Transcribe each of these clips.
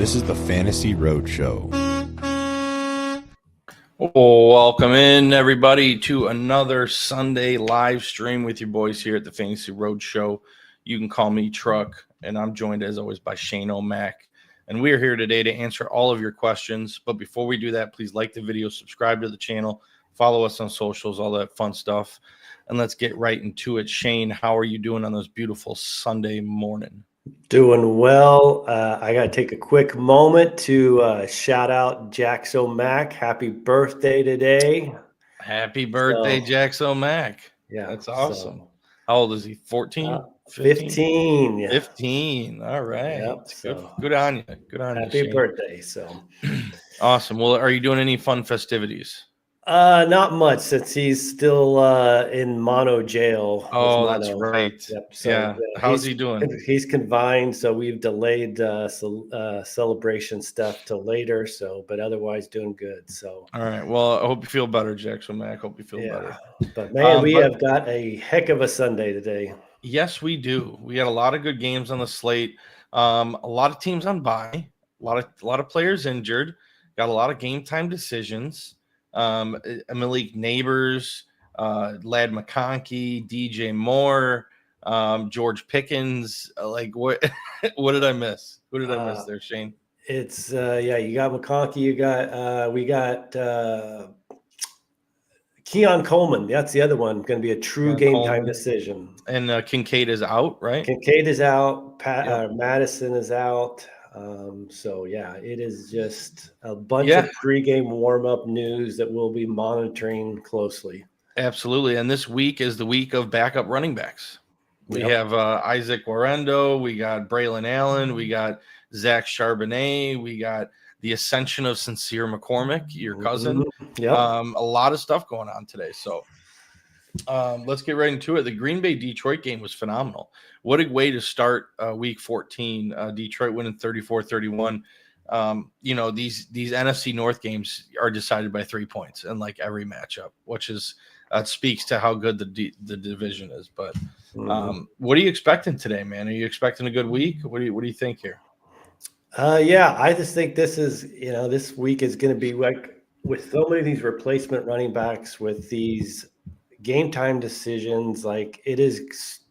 This is the Fantasy Roadshow. Welcome in, everybody, to another Sunday live stream with your boys here at the Fantasy Roadshow. You can call me Truck, and I'm joined, as always, by Shane O'Mac. And we are here today to answer all of your questions. But before we do that, please like the video, subscribe to the channel, follow us on socials, all that fun stuff. And let's get right into it. Shane, how are you doing on this beautiful Sunday morning? Doing well. I got to take a quick moment to shout out Jax O'Mac. Happy birthday today. Happy birthday, Jax O'Mac. Yeah. That's awesome. How old is he? 14? 15. 15. All right. Yep, Good on you. Good on you. Happy birthday. So awesome. Well, are you doing any fun festivities? Not much, since he's still in mono jail. Oh, that's right. Yep. So, yeah. How's he doing? He's confined, so we've delayed celebration stuff till later. So, but otherwise doing good. So, all right. Well, I hope you feel better, Jackson Mac. Hope you feel better. But man, we have got a heck of a Sunday today. Yes, we do. We had a lot of good games on the slate. A lot of teams on bye. A lot of players injured. Got a lot of game time decisions. Malik Neighbors, Ladd McConkey, DJ Moore, George Pickens. Like what did I miss? Who did I miss there, Shane? It's you got McConkey, we got Keon Coleman. That's the other one. Going to be a true game time decision. And Kincaid is out, right? Kincaid is out. Madison is out. So it is just a bunch of pregame warm-up news that we'll be monitoring closely. Absolutely. And this week is the week of backup running backs. We have Isaac Guerendo, we got Braylon Allen, we got Zach Charbonnet, we got the ascension of Sincere McCormick, your cousin. A lot of stuff going on today. So let's get right into it. The Green Bay Detroit game was phenomenal. What a way to start week 14. Detroit winning 34-31. These NFC North games are decided by 3 points in like every matchup, which is speaks to how good the division is. But what are you expecting today, man? Are you expecting a good week? What do you think here? I just think this is, this week is going to be like with so many of these replacement running backs with these game time decisions, like it's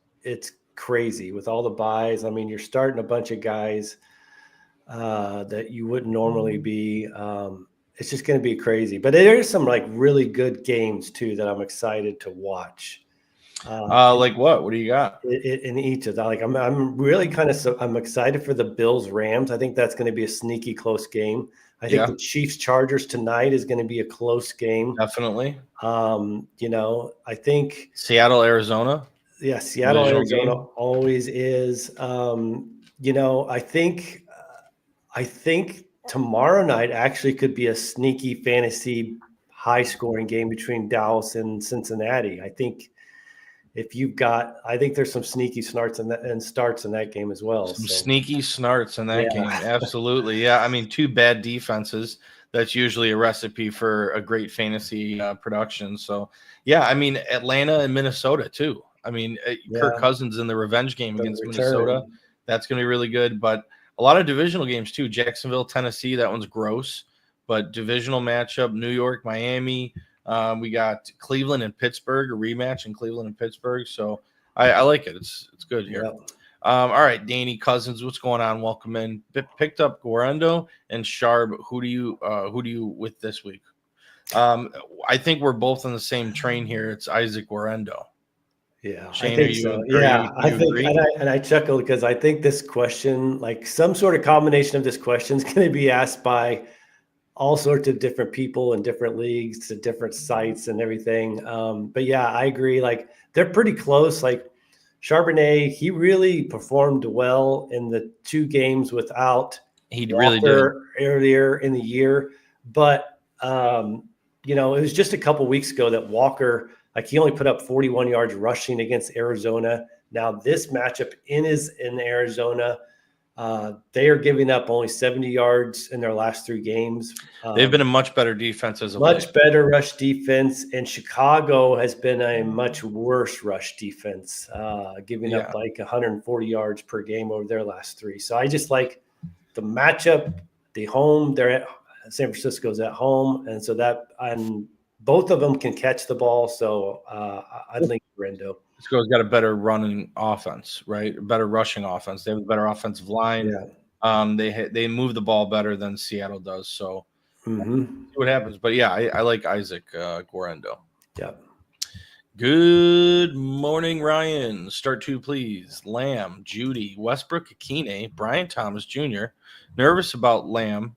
crazy with all the buys. I mean, you're starting a bunch of guys that you wouldn't normally be. It's just going to be crazy. But there's some like really good games too that I'm excited to watch. Like what? What do you got in each of that? Like I'm really I'm excited for the Bills Rams. I think that's going to be a sneaky close game. I think the Chiefs Chargers tonight is going to be a close game. Definitely. I think Seattle, Arizona. Yeah, Seattle, Arizona always is. I think tomorrow night actually could be a sneaky fantasy high scoring game between Dallas and Cincinnati. I think there's some sneaky starts in that game as well. Sneaky snarts in that game. Absolutely. Yeah. I mean, two bad defenses. That's usually a recipe for a great fantasy production. So, I mean, Atlanta and Minnesota too. I mean, Kirk Cousins in the revenge game against Minnesota. That's going to be really good. But a lot of divisional games too. Jacksonville, Tennessee. That one's gross. But divisional matchup, New York, Miami. We got Cleveland and Pittsburgh, a rematch in Cleveland and Pittsburgh. So I like it. It's good here. All right, Danny Cousins, what's going on? Welcome in. Picked up Guerendo and Sharb. Who do you with this week? I think we're both on the same train here. It's Isaac Guerendo. Yeah, Shane, I think so. I chuckle because I think this question, like some sort of combination of this question, is going to be asked by all sorts of different people in different leagues to different sites and everything. But I agree. Like they're pretty close. Like Charbonnet, he really performed well in the 2 games without Walker really did earlier in the year. But it was just a couple weeks ago that Walker, like he only put up 41 yards rushing against Arizona. Now this matchup in Arizona, they are giving up only 70 yards in their last 3 games. They've been a much better defense as of much late. Better rush defense, and Chicago has been a much worse rush defense, giving up like 140 yards per game over their last 3. So I just like the matchup, the home, they're at San Francisco's at home, and so that both of them can catch the ball. So I'd lean Brendo. Francisco's got a better running offense, right? A better rushing offense. They have a better offensive line. Yeah. They move the ball better than Seattle does. So see Mm-hmm. what happens. But yeah, I like Isaac Guerendo. Yeah. Good morning, Ryan. Start two, please. Lamb, Judy, Westbrook, Akine, Brian Thomas Jr. Nervous about Lamb,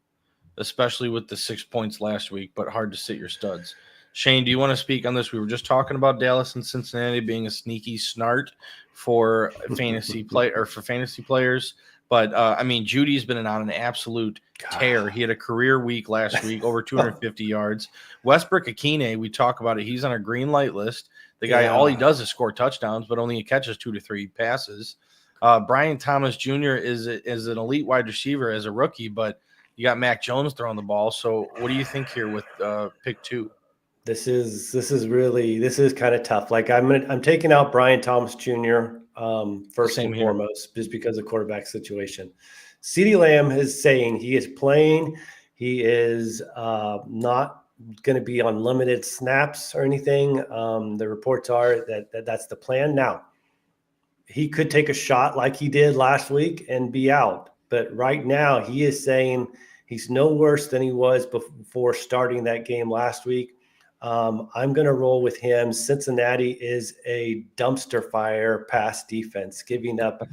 especially with the 6 points last week, but hard to sit your studs. Shane, do you want to speak on this? We were just talking about Dallas and Cincinnati being a sneaky snart for fantasy players. But I mean, Judy's been on an absolute tear. He had a career week last week, over 250 yards. Westbrook Akine, we talk about it. He's on a green light list. The guy, all he does is score touchdowns, but only catches 2 to 3 passes. Brian Thomas Jr. is an elite wide receiver as a rookie, but you got Mac Jones throwing the ball. So what do you think here with pick 2? This is kind of tough. Like I'm taking out Brian Thomas Jr. First and foremost, just because of quarterback situation. CeeDee Lamb is saying he is playing. He is not going to be on limited snaps or anything. The reports are that's the plan. Now, he could take a shot like he did last week and be out. But right now, he is saying he's no worse than he was before starting that game last week. I'm going to roll with him. Cincinnati is a dumpster fire pass defense, giving up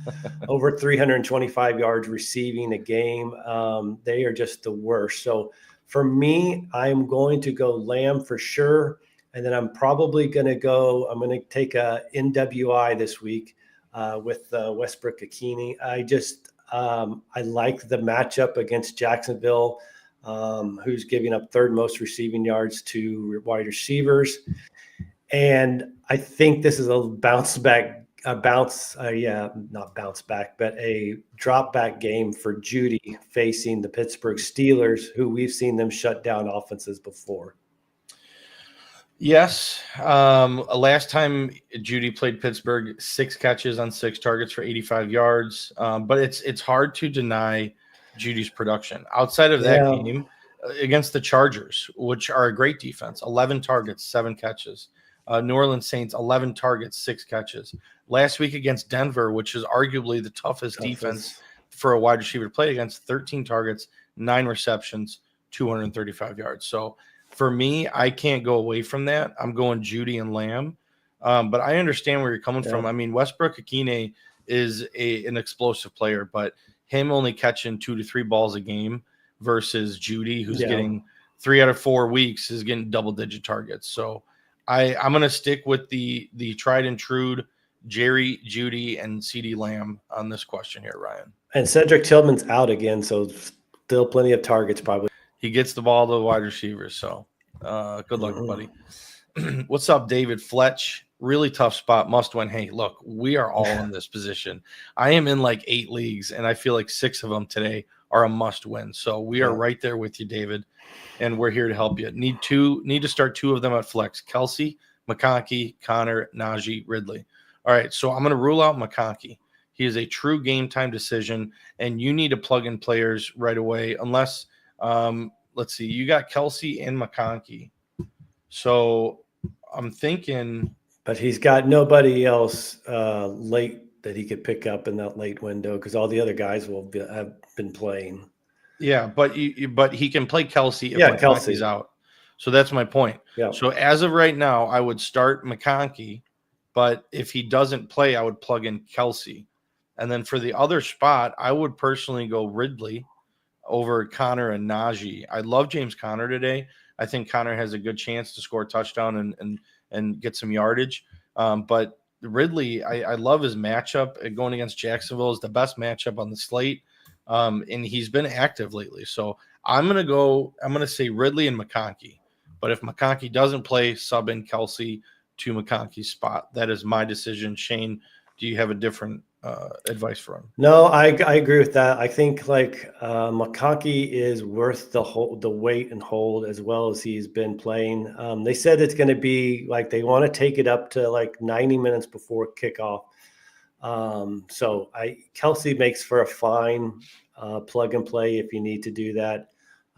over 325 yards receiving a game. They are just the worst. So for me, I'm going to go Lamb for sure. And then I'm probably going to take a NWI this week with Westbrook Akine. I like the matchup against Jacksonville, who's giving up third most receiving yards to wide receivers. And I think this is a drop back game for Judy facing the Pittsburgh Steelers, who we've seen them shut down offenses before. Yes. Last time Judy played Pittsburgh, 6 catches on 6 targets for 85 yards. But it's hard to deny Judy's production. Outside of that game against the Chargers, which are a great defense, 11 targets, 7 catches. New Orleans Saints, 11 targets, 6 catches. Last week against Denver, which is arguably the toughest defense for a wide receiver to play against, 13 targets, 9 receptions, 235 yards. So for me, I can't go away from that. I'm going Judy and Lamb. But I understand where you're coming from. I mean, Westbrook Akine is an explosive player, but him only catching 2 to 3 balls a game versus Judy, who's getting 3 out of 4 weeks, is getting double-digit targets. So I'm going to stick with the tried and true Jerry, Judy, and CeeDee Lamb on this question here, Ryan. And Cedric Tillman's out again, so still plenty of targets probably. He gets the ball to the wide receivers, so good luck, buddy. What's up, David Fletch? Really tough spot, must win. Hey, look, we are all in this position. I am in like 8 leagues, and I feel like 6 of them today are a must win. So we are right there with you, David, and we're here to help you. Need to start 2 of them at flex: Kelsey, McConkey, Connor, Najee, Ridley. All right, so I'm going to rule out McConkey. He is a true game time decision, and you need to plug in players right away unless let's see, you got Kelsey and McConkey. So I'm thinking. But he's got nobody else late that he could pick up in that late window because all the other guys have been playing. Yeah, but he can play Kelsey if Kelsey's out. So that's my point. Yeah. So as of right now, I would start McConkey, but if he doesn't play, I would plug in Kelsey. And then for the other spot, I would personally go Ridley over Connor and Najee. I love James Conner today. I think Connor has a good chance to score a touchdown and get some yardage. But Ridley, I love his matchup. Going against Jacksonville is the best matchup on the slate. And he's been active lately. So I'm going to say Ridley and McConkey. But if McConkey doesn't play, sub in Kelsey to McConkey's spot. That is my decision. Shane, do you have a different advice for him? No, I agree with that. I think McConkey is worth the wait and hold as well as he's been playing. They said it's going to be they want to take it up to 90 minutes before kickoff. So Kelsey makes for a fine plug and play if you need to do that.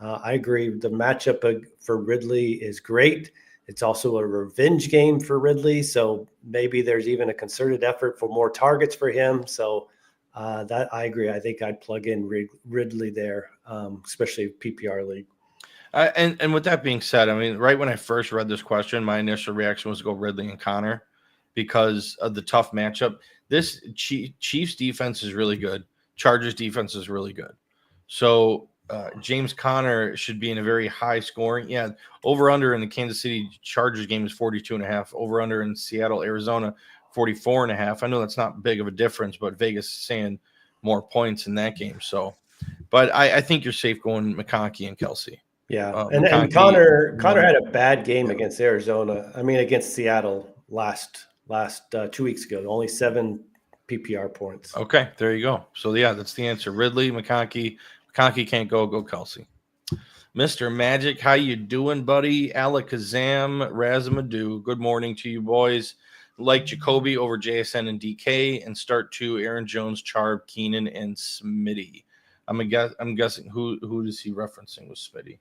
I agree. The matchup for Ridley is great. It's also a revenge game for Ridley. So maybe there's even a concerted effort for more targets for him. So that I agree. I think I'd plug in Ridley there, especially PPR league. And with that being said, I mean, right when I first read this question, my initial reaction was to go Ridley and Connor because of the tough matchup. This Chiefs defense is really good. Chargers defense is really good. So James Conner should be in a very high scoring. Yeah, over under in the Kansas City Chargers game is 42.5. Over under in Seattle, Arizona, 44.5. I know that's not big of a difference, but Vegas is saying more points in that game. So, but I think you're safe going McConkey and Kelsey. Yeah, and Connor had a bad game against Arizona. I mean, against Seattle last 2 weeks ago. Only 7 PPR points. Okay, there you go. So yeah, that's the answer. Ridley, McConkey. McConkey can't go Kelsey. Mr. Magic, how you doing, buddy? Alakazam, Razamadu. Good morning to you, boys. Like Jacoby over JSN and DK, and start 2 Aaron Jones, Charb, Keenan, and Smitty. I'm guessing who is he referencing with Smitty?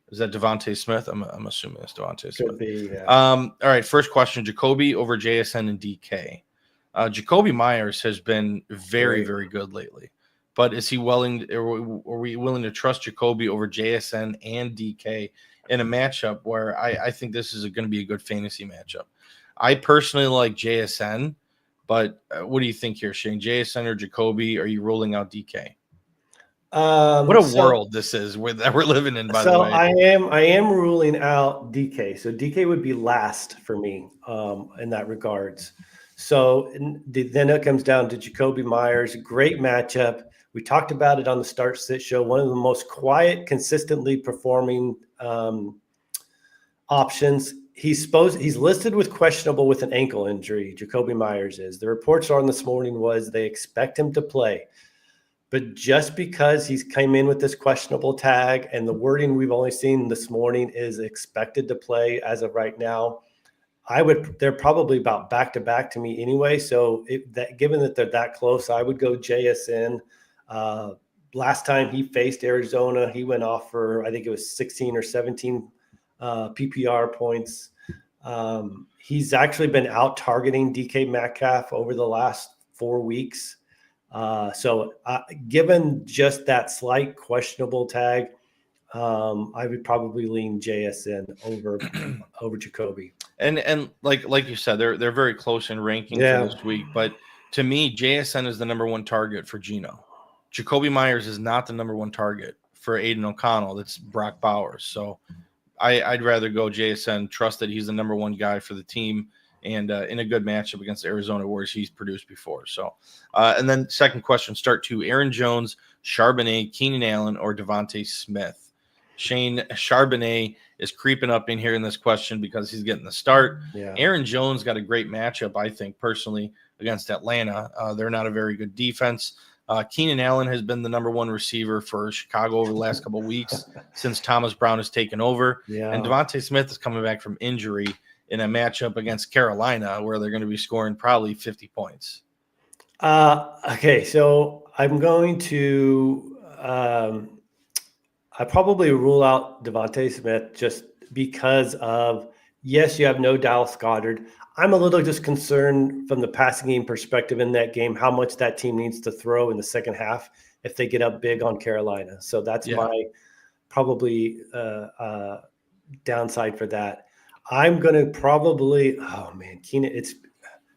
Is that Devontae Smith? I'm assuming it's Devontae Smith. Could be, yeah. All right, first question: Jacoby over JSN and DK. Jacoby Myers has been very, very good lately, but is he willing? Are we willing to trust Jacoby over JSN and DK in a matchup where I think this is going to be a good fantasy matchup? I personally like JSN, but what do you think here, Shane? JSN or Jacoby? Are you ruling out DK? What a world this is that we're living in, by the way. I am ruling out DK. So DK would be last for me in that regards. So then it comes down to Jacoby Myers. Great matchup. We talked about it on the Start Sit show. One of the most quiet, consistently performing options. He's listed with questionable with an ankle injury. Jacoby Myers is. The reports on this morning was they expect him to play. But just because he's came in with this questionable tag and the wording we've only seen this morning is expected to play as of right now, they're probably about back to back to me anyway. So given that they're that close, I would go JSN. Last time he faced Arizona, he went off for, I think it was 16 or 17 PPR points. He's actually been out targeting DK Metcalf over the last 4 weeks. So given just that slight questionable tag, I would probably lean JSN over Jacoby. And like you said, they're very close in ranking for this week. But to me, JSN is the number 1 target for Geno. Jacoby Myers is not the number 1 target for Aiden O'Connell. That's Brock Bowers. So I'd rather go JSN, trust that he's the number 1 guy for the team, and in a good matchup against Arizona, where he's produced before. So, and then second question, start 2, Aaron Jones, Charbonnet, Keenan Allen, or Devontae Smith. Shane, Charbonnet is creeping up in here in this question because he's getting the start. Yeah. Aaron Jones got a great matchup, I think, personally, against Atlanta. They're not a very good defense. Keenan Allen has been the number 1 receiver for Chicago over the last couple of weeks since Thomas Brown has taken over. Yeah. And Devontae Smith is coming back from injury in a matchup against Carolina where they're going to be scoring probably 50 points. Okay, so I'm going to I probably rule out Devontae Smith just because of, yes, you have no Dallas Goedert. I'm a little just concerned from the passing game perspective in that game, how much that team needs to throw in the second half if they get up big on Carolina. So that's my probably downside for that. I'm going to probably, Keenan,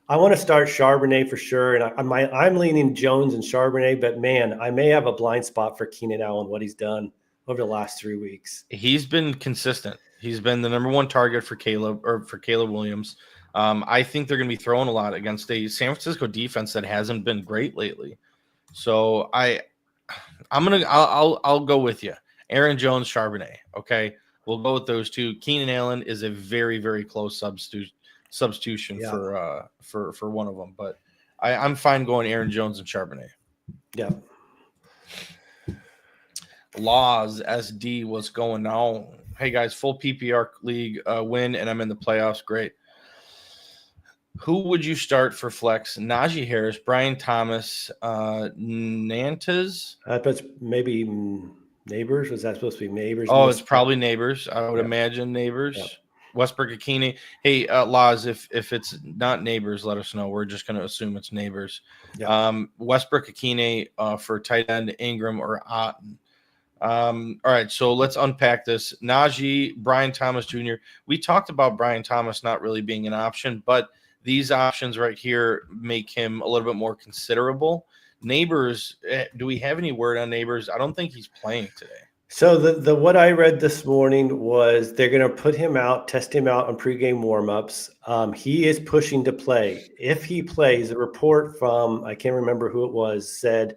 I want to start Charbonnet for sure. And I'm leaning Jones and Charbonnet, but man, I may have a blind spot for Keenan Allen, what he's done over the last 3 weeks. He's been consistent. He's been the number 1 target for Caleb Williams. I think they're going to be throwing a lot against a San Francisco defense that hasn't been great lately. So I'll go with you. Aaron Jones, Charbonnet. Okay. We'll go with those 2. Keenan Allen is a very, very close substitution for one of them, but I'm fine going Aaron Jones and Charbonnet. Yeah. Laws SD, what's going on? Hey guys, full PPR league win, and I'm in the playoffs. Great. Who would you start for flex? Najee Harris, Brian Thomas, Nantes. That's maybe Neighbors. Was that supposed to be Neighbors? Oh, it's probably Neighbors. I would Yep. imagine Neighbors. Yep. Westbrook-Akine. Hey, Laz, if it's not Neighbors, let us know. We're just going to assume it's Neighbors. Yep. Westbrook-Akine for tight end, Ingram or Otten. All right, so let's unpack this. Najee, Brian Thomas Jr. We talked about Brian Thomas not really being an option, but these options right here make him a little bit more considerable. Neighbors, do we have any word on Neighbors? I don't think he's playing today. So the what I read this morning was they're going to put him out, test him out on pregame warmups. He is pushing to play. If he plays, a report from, I can't remember who it was, said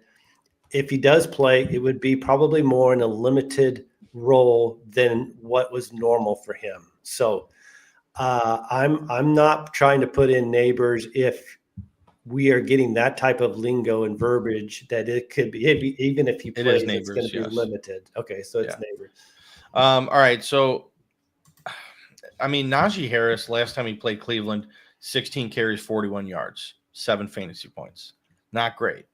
if he does play, it would be probably more in a limited role than what was normal for him. So I'm not trying to put in Neighbors if we are getting that type of lingo and verbiage that it could be, even if he plays, Neighbors, it's going to be yes. limited. Okay, so it's Neighbors. All right, so I mean, Najee Harris, last time he played Cleveland, 16 carries, 41 yards, 7 fantasy points. Not great.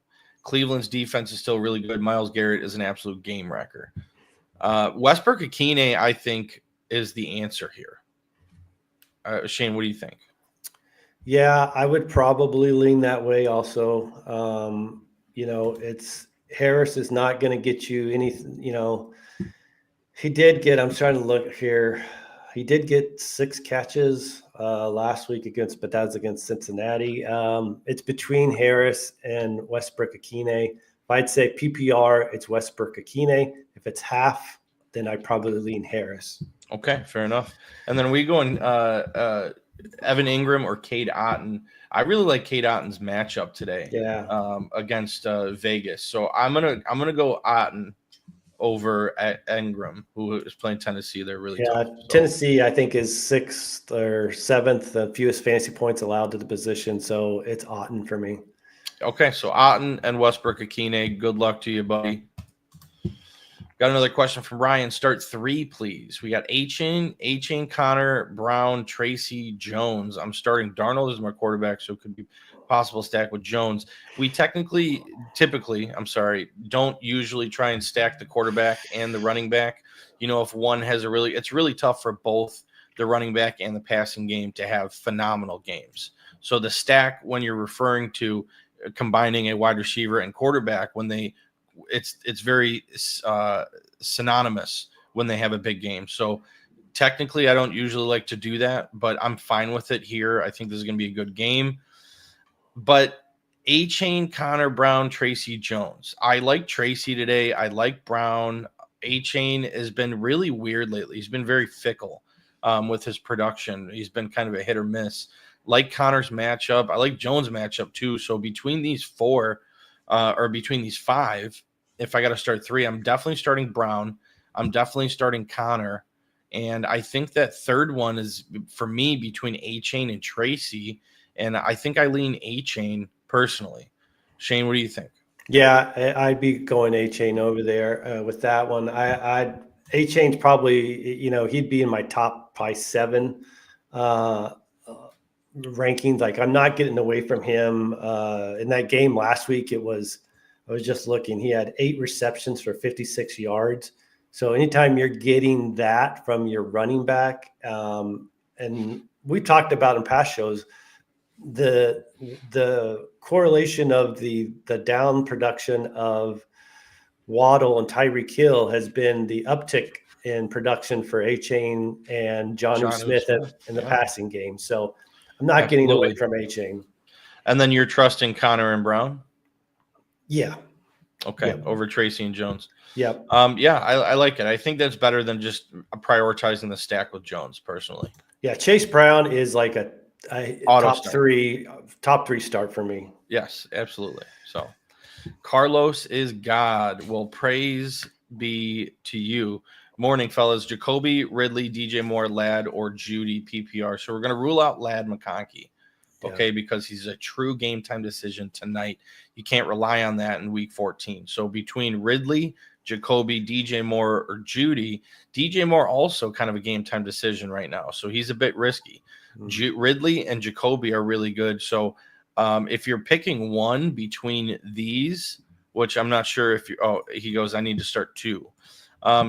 Cleveland's defense is still really good. Myles Garrett is an absolute game wrecker. Westbrook-Akine, I think, is the answer here. Shane, what do you think? Yeah, I would probably lean that way also. It's Harris is not going to get you anything, he did get, I'm trying to look here. He did get 6 catches last week but that was against Cincinnati. It's between Harris and Westbrook-Akine. If I'd say PPR, it's Westbrook-Akine. If it's half, then I'd probably lean Harris. Okay, fair enough. And then we go in Evan Ingram or Cade Otton. I really like Cade Otton's matchup today. Yeah. Against Vegas. So I'm gonna go Otton over at Ingram, who is playing Tennessee. They're really tough. So. Tennessee, I think, is 6th or 7th, the fewest fantasy points allowed to the position. So it's Otton for me. Okay, so Otton and Westbrook-Akine. Good luck to you, buddy. Got another question from Ryan. Start 3, please. We got Achane, Connor, Brown, Tracy, Jones. I'm starting Darnold as my quarterback, so it could be possible stack with Jones. We typically, don't usually try and stack the quarterback and the running back. If one has it's really tough for both the running back and the passing game to have phenomenal games. So the stack, when you're referring to combining a wide receiver and quarterback, it's very synonymous when they have a big game. So technically, I don't usually like to do that, but I'm fine with it here. I think this is going to be a good game. But Achane, Connor, Brown, Tracy, Jones. I like Tracy today. I like Brown. Achane has been really weird lately. He's been very fickle with his production. He's been kind of a hit or miss. Like Connor's matchup. I like Jones' matchup too. So between these 4 or between these 5, if I got to start 3, I'm definitely starting Brown. I'm definitely starting Connor. And I think that third one is, for me, between Achane and Tracy. And I think I lean Achane personally. Shane, what do you think? Yeah, I'd be going Achane over there with that one. Achane's probably, he'd be in my top probably 7 rankings. Like, I'm not getting away from him. In that game last week, I was just looking. He had 8 receptions for 56 yards. So anytime you're getting that from your running back, and we talked about in past shows, the correlation of the down production of Waddle and Tyreek Hill has been the uptick in production for Achane and Jonnu Smith in the passing game. So I'm not getting away from Achane. And then you're trusting Connor and Brown? Yeah. Okay. Yep. Over Tracy and Jones. Yep. I like it. I think that's better than just prioritizing the stack with Jones personally. Yeah. Chase Brown is like a top three start for me. Yes, absolutely. So Carlos is God. Well, praise be to you. Morning, fellas. Jacoby, Ridley, DJ Moore, Ladd, or Judy PPR. So we're going to rule out Ladd McConkey, okay, because he's a true game time decision tonight. You can't rely on that in week 14. So between Ridley, Jacoby, DJ Moore, or Judy, DJ Moore also kind of a game time decision right now. So he's a bit risky. Ridley and Jacoby are really good. So if you're picking one between these, which I'm not sure if you, he goes, I need to start two.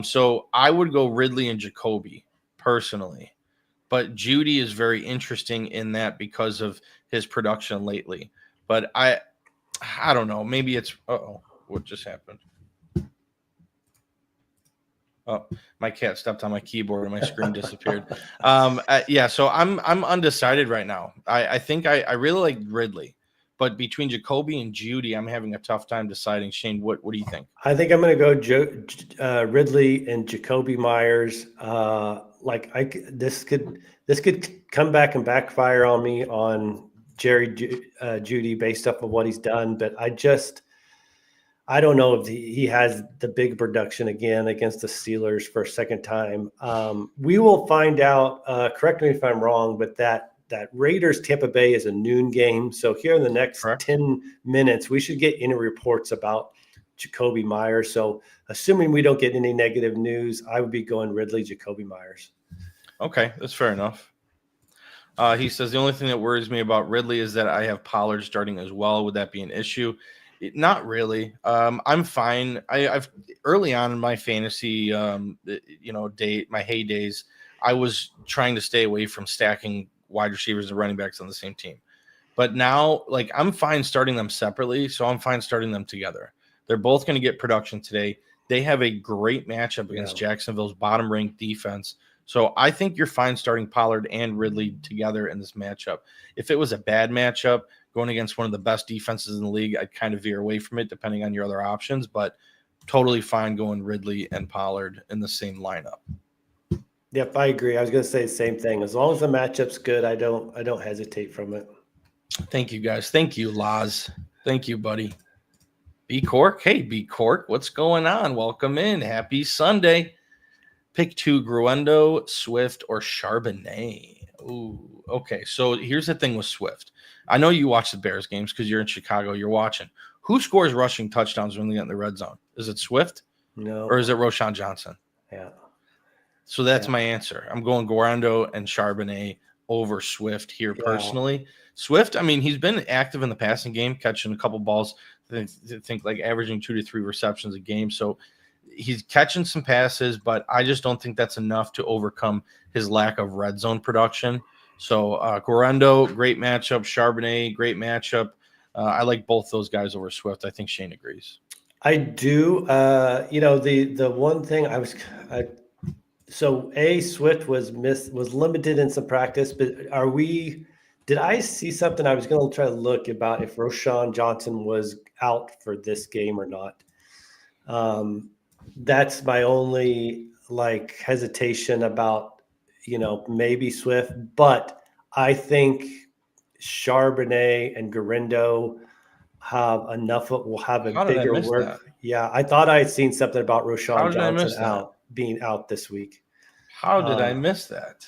So I would go Ridley and Jacoby personally, but Judy is very interesting in that because of his production lately. But I don't know. Maybe it's, what just happened? Oh, my cat stepped on my keyboard and my screen disappeared. Yeah, so I'm undecided right now. I think I really like Ridley, but between Jacoby and Judy, I'm having a tough time deciding. Shane, what do you think? I think I'm going to go Ridley and Jacoby Myers. This could come back and backfire on me on Jerry Judy based off of what he's done, but I don't know if he has the big production again against the Steelers for a second time. We will find out. Correct me if I'm wrong, but that Raiders Tampa Bay is a noon game. So here in the next 10 minutes, we should get any reports about Jacoby Myers. So assuming we don't get any negative news, I would be going Ridley, Jacoby Myers. Okay, that's fair enough. He says the only thing that worries me about Ridley is that I have Pollard starting as well. Would that be an issue? Not really. I'm fine. I've early on in my fantasy, my heydays, I was trying to stay away from stacking wide receivers and running backs on the same team. But now, I'm fine starting them separately, so I'm fine starting them together. They're both going to get production today. They have a great matchup against Jacksonville's bottom-ranked defense. So I think you're fine starting Pollard and Ridley together in this matchup. If it was a bad matchup, going against one of the best defenses in the league, I'd kind of veer away from it depending on your other options, but totally fine going Ridley and Pollard in the same lineup. Yep, I agree. I was going to say the same thing. As long as the matchup's good, I don't hesitate from it. Thank you, guys. Thank you, Laz. Thank you, buddy. B Cork. Hey, B Cork. What's going on? Welcome in. Happy Sunday. Pick two, Gruendo, Swift, or Charbonnet. Ooh, okay. So here's the thing with Swift. I know you watch the Bears games because you're in Chicago. You're watching. Who scores rushing touchdowns when they get in the red zone? Is it Swift? No. Or is it Roschon Johnson? Yeah. So that's my answer. I'm going Guarando and Charbonnet over Swift here personally. Swift, I mean, he's been active in the passing game, catching a couple balls, I think averaging 2 to 3 receptions a game. So he's catching some passes, but I just don't think that's enough to overcome his lack of red zone production. So Guarando, great matchup. Charbonnet, great matchup. I like both those guys over Swift. I think Shane agrees. I do. The one thing Swift was limited in some practice, but did I see something? I was going to try to look about if Roschon Johnson was out for this game or not. That's my only hesitation about, maybe Swift, but I think Charbonnet and Guarendo have enough. Will have a bigger work. That? Yeah, I thought I had seen something about Roschon Johnson being out this week. How did I miss that?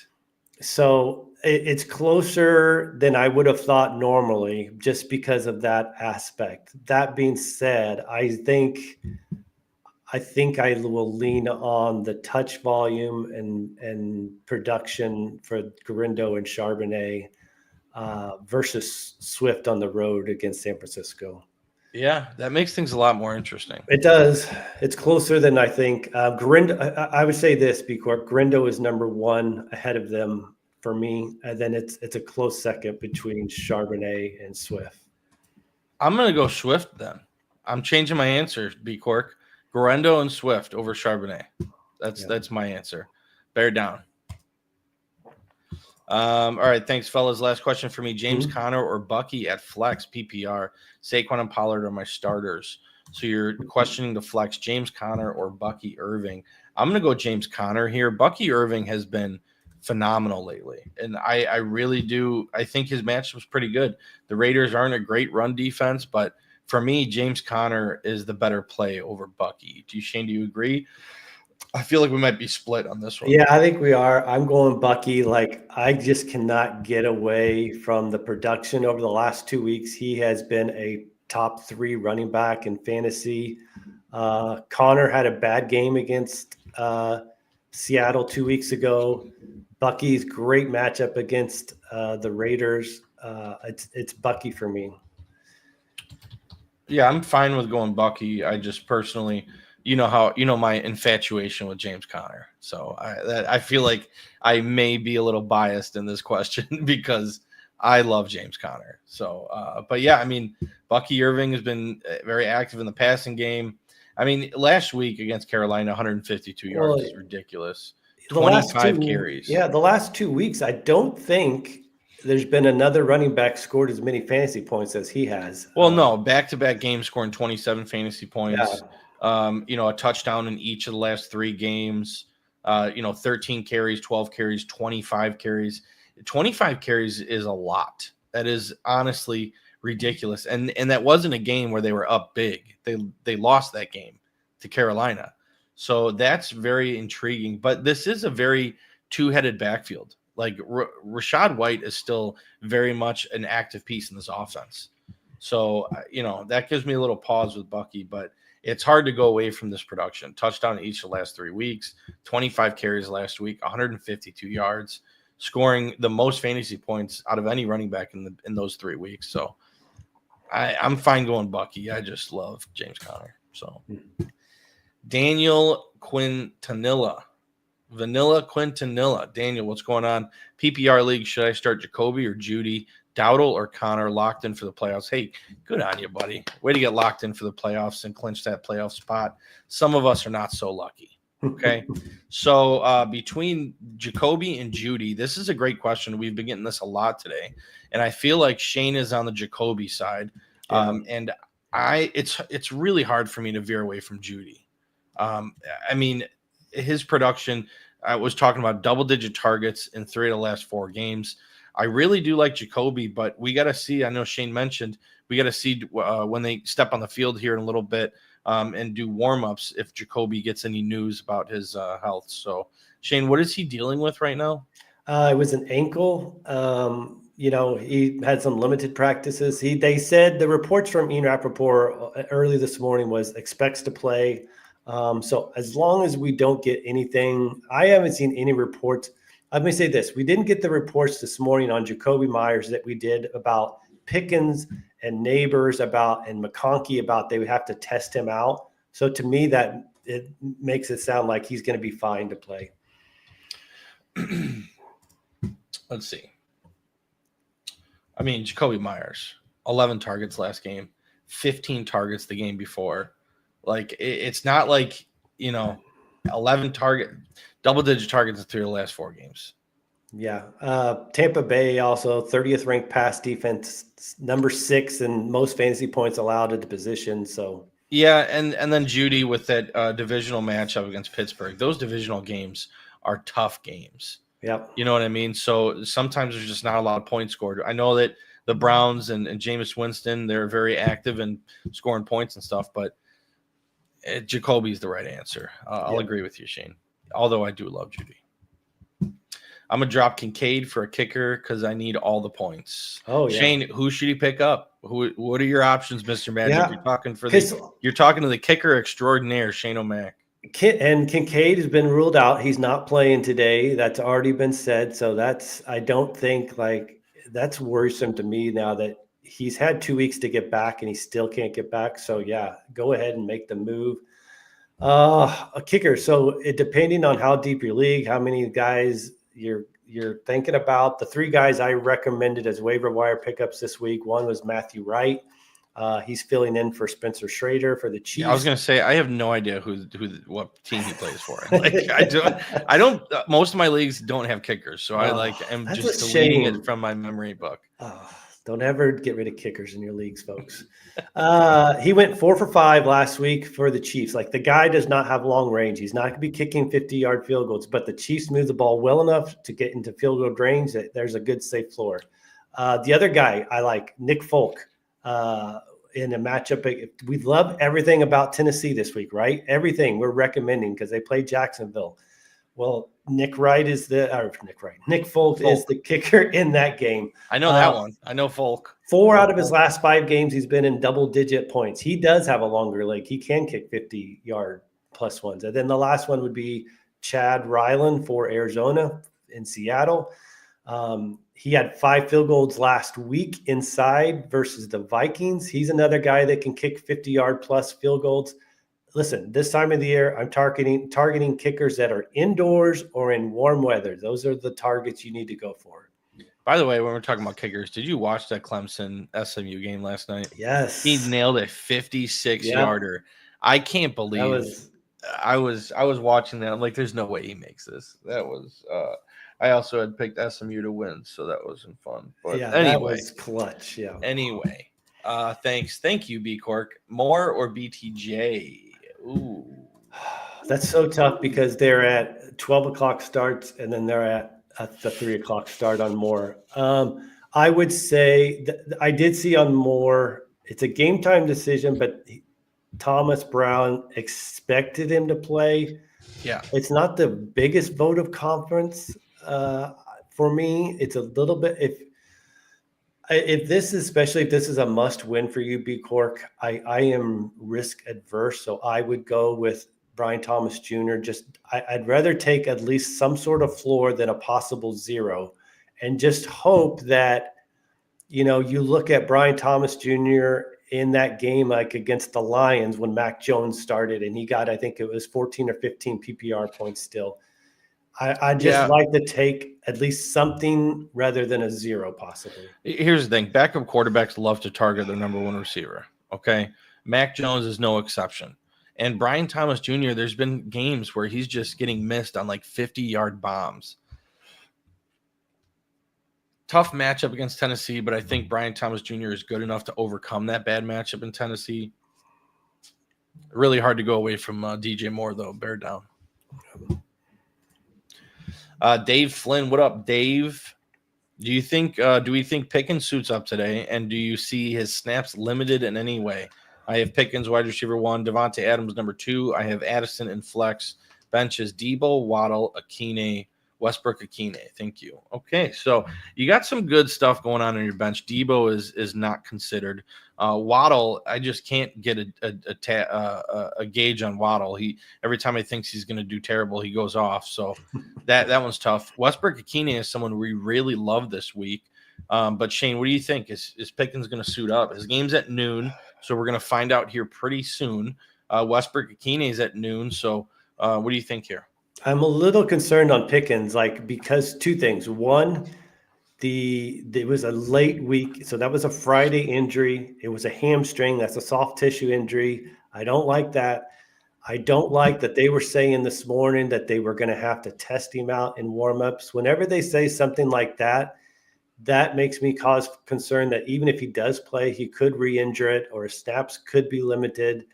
So it's closer than I would have thought normally, just because of that aspect. That being said, I think I will lean on the touch volume and production for Guarendo and Charbonnet versus Swift on the road against San Francisco. Yeah, that makes things a lot more interesting. It does. It's closer than I think. Guarendo, I would say this, B Corp. Guarendo is number one ahead of them for me, and then it's a close second between Charbonnet and Swift. I'm going to go Swift then. I'm changing my answer, B Cork. Guarendo and Swift over Charbonnet. That's my answer. Bear down. All right, thanks, fellas. Last question for me. James Conner or Bucky at flex PPR? Saquon and Pollard are my starters. So you're questioning the flex, James Conner or Bucky Irving. I'm going to go James Conner here. Bucky Irving has been phenomenal lately, and I really do. I think his matchup was pretty good. The Raiders aren't a great run defense, but for me, James Conner is the better play over Bucky. Shane, do you agree? I feel like we might be split on this one. Yeah, I think we are. I'm going Bucky. I just cannot get away from the production over the last 2 weeks. He has been a top 3 running back in fantasy. Connor had a bad game against Seattle 2 weeks ago. Bucky's great matchup against the Raiders. It's Bucky for me. Yeah, I'm fine with going Bucky. I just personally, my infatuation with James Conner. So I feel like I may be a little biased in this question because I love James Conner. So, but yeah, I mean, Bucky Irving has been very active in the passing game. I mean, last week against Carolina, 152 yards is ridiculous. 25 carries. Yeah, the last 2 weeks, I don't think there's been another running back scored as many fantasy points as he has. Well, no, back-to-back games scoring 27 fantasy points. Yeah. A touchdown in each of the last 3 games. 13 carries, 12 carries, 25 carries. 25 carries is a lot. That is honestly ridiculous. And that wasn't a game where they were up big. They lost that game to Carolina. So that's very intriguing. But this is a very two-headed backfield. Like Rachaad White is still very much an active piece in this offense. So, that gives me a little pause with Bucky, but it's hard to go away from this production. Touchdown each of the last 3 weeks, 25 carries last week, 152 yards, scoring the most fantasy points out of any running back in those 3 weeks. So I'm fine going Bucky. I just love James Conner. So Daniel Quintanilla. Vanilla Quintanilla. Daniel, what's going on? PPR league, should I start Jacoby or Judy, Dowdle or Connor locked in for the playoffs? Hey, good on you, buddy. Way to get locked in for the playoffs and clinch that playoff spot. Some of us are not so lucky. Okay. So between Jacoby and Judy, this is a great question. We've been getting this a lot today. And I feel like Shane is on the Jacoby side. Yeah. And it's really hard for me to veer away from Judy. I mean, his production, I was talking about double-digit targets in 3 of the last 4 games. I really do like Jacoby, but we got to see. I know Shane mentioned we got to see when they step on the field here in a little bit and do warm-ups if Jacoby gets any news about his health. So, Shane, what is he dealing with right now? It was an ankle. He had some limited practices. They said the reports from Ian Rappaport early this morning was expects to play. So as long as we don't get anything, I haven't seen any reports. Let me say this. We didn't get the reports this morning on Jacoby Myers that we did about Pickens and Neighbors and McConkey about they would have to test him out. So to me, that it makes it sound like he's going to be fine to play. Let's see. I mean, Jacoby Myers, 11 targets last game, 15 targets the game before. Like, it's not like, 11 double-digit targets in 3 of the last 4 games. Yeah. Tampa Bay also 30th ranked pass defense, number 6 in most fantasy points allowed at the position. So yeah, and then Judy with that divisional matchup against Pittsburgh. Those divisional games are tough games. Yep. You know what I mean? So sometimes there's just not a lot of points scored. I know that the Browns and Jameis Winston, they're very active in scoring points and stuff, but Jacoby's the right answer. I'll agree with you, Shane, although I do love Judy. I'm going to drop Kincaid for a kicker because I need all the points. Oh, yeah. Shane, who should he pick up? What are your options, Mr. Magic? Yeah. You're talking to the kicker extraordinaire, Shane O'Mac. And Kincaid has been ruled out. He's not playing today. That's already been said. So I don't think that's worrisome to me now that he's had 2 weeks to get back and he still can't get back. So yeah, go ahead and make the move. A kicker. So depending on how deep your league, how many guys you're thinking about, the 3 guys I recommended as waiver wire pickups this week. One was Matthew Wright. He's filling in for Spencer Schrader for the Chiefs. Yeah, I was going to say I have no idea what team he plays for. I don't. Most of my leagues don't have kickers, so I'm just deleting it from my memory book. Don't ever get rid of kickers in your leagues, folks. He went 4 for 5 last week for the Chiefs. Like, the guy does not have long range. He's not going to be kicking 50-yard field goals, but the Chiefs move the ball well enough to get into field goal range that there's a good safe floor. The other guy I like, Nick Folk. In a matchup, we love everything about Tennessee this week, right? Everything we're recommending because they play Jacksonville. Well, Nick Folk is the kicker in that game. I know that one. I know Folk. 4 out of his last 5 games, he's been in double-digit points. He does have a longer leg. He can kick 50-yard plus ones. And then the last one would be Chad Ryland for Arizona in Seattle. He had 5 field goals last week inside versus the Vikings. He's another guy that can kick 50-yard plus field goals. Listen, this time of the year, I'm targeting kickers that are indoors or in warm weather. Those are the targets you need to go for. By the way, when we're talking about kickers, did you watch that Clemson SMU game last night? Yes. He nailed a 56-yarder. I can't believe I was watching that. I'm like, there's no way he makes this. That was I also had picked SMU to win, so that wasn't fun. But yeah, anyway, that was clutch. Yeah. Anyway, thanks. Thank you, B Cork. Moore or BTJ? Ooh. That's so tough because they're at 12 o'clock starts and then they're at the 3 o'clock start on Moore. I would say I did see on Moore, it's a game time decision, but Thomas Brown expected him to play. Yeah. It's not the biggest vote of confidence for me. It's a little bit, if this is, especially if this is a must win for you, B Cork, I am risk adverse. So I would go with Brian Thomas Jr. I'd rather take at least some sort of floor than a possible 0, and just hope that, you look at Brian Thomas Jr. in that game, like against the Lions when Mac Jones started and he got, I think it was 14 or 15 PPR points still. I just like to take at least something rather than a 0 possibly. Here's the thing. Backup quarterbacks love to target their number 1 receiver. Okay. Mac Jones is no exception. And Brian Thomas Jr., there's been games where he's just getting missed on like 50-yard bombs. Tough matchup against Tennessee, but I think Brian Thomas Jr. is good enough to overcome that bad matchup in Tennessee. Really hard to go away from DJ Moore, though. Bear down. Dave Flynn, what up, Dave? Do we think Pickens suits up today? And do you see his snaps limited in any way? I have Pickens, wide receiver 1, Devontae Adams, number 2. I have Addison in flex. Benches Debo, Waddle, Akine, Westbrook, Akine. Thank you. Okay, so you got some good stuff going on your bench. Debo is not considered. Waddle, I just can't get a gauge on Waddle. Every time I think he's going to do terrible, he goes off. So that one's tough. Westbrook, Akine is someone we really love this week. But Shane, what do you think? Is Pickens going to suit up? His game's at noon, so we're going to find out here pretty soon. Westbrook, Akine is at noon. So what do you think here? I'm a little concerned on Pickens, because 2 things. One, it was a late week, so that was a Friday injury. It was a hamstring. That's a soft tissue injury. I don't like that. I don't like that they were saying this morning that they were going to have to test him out in warmups. Whenever they say something like that, that makes me cause concern that even if he does play, he could re-injure it or his snaps could be limited.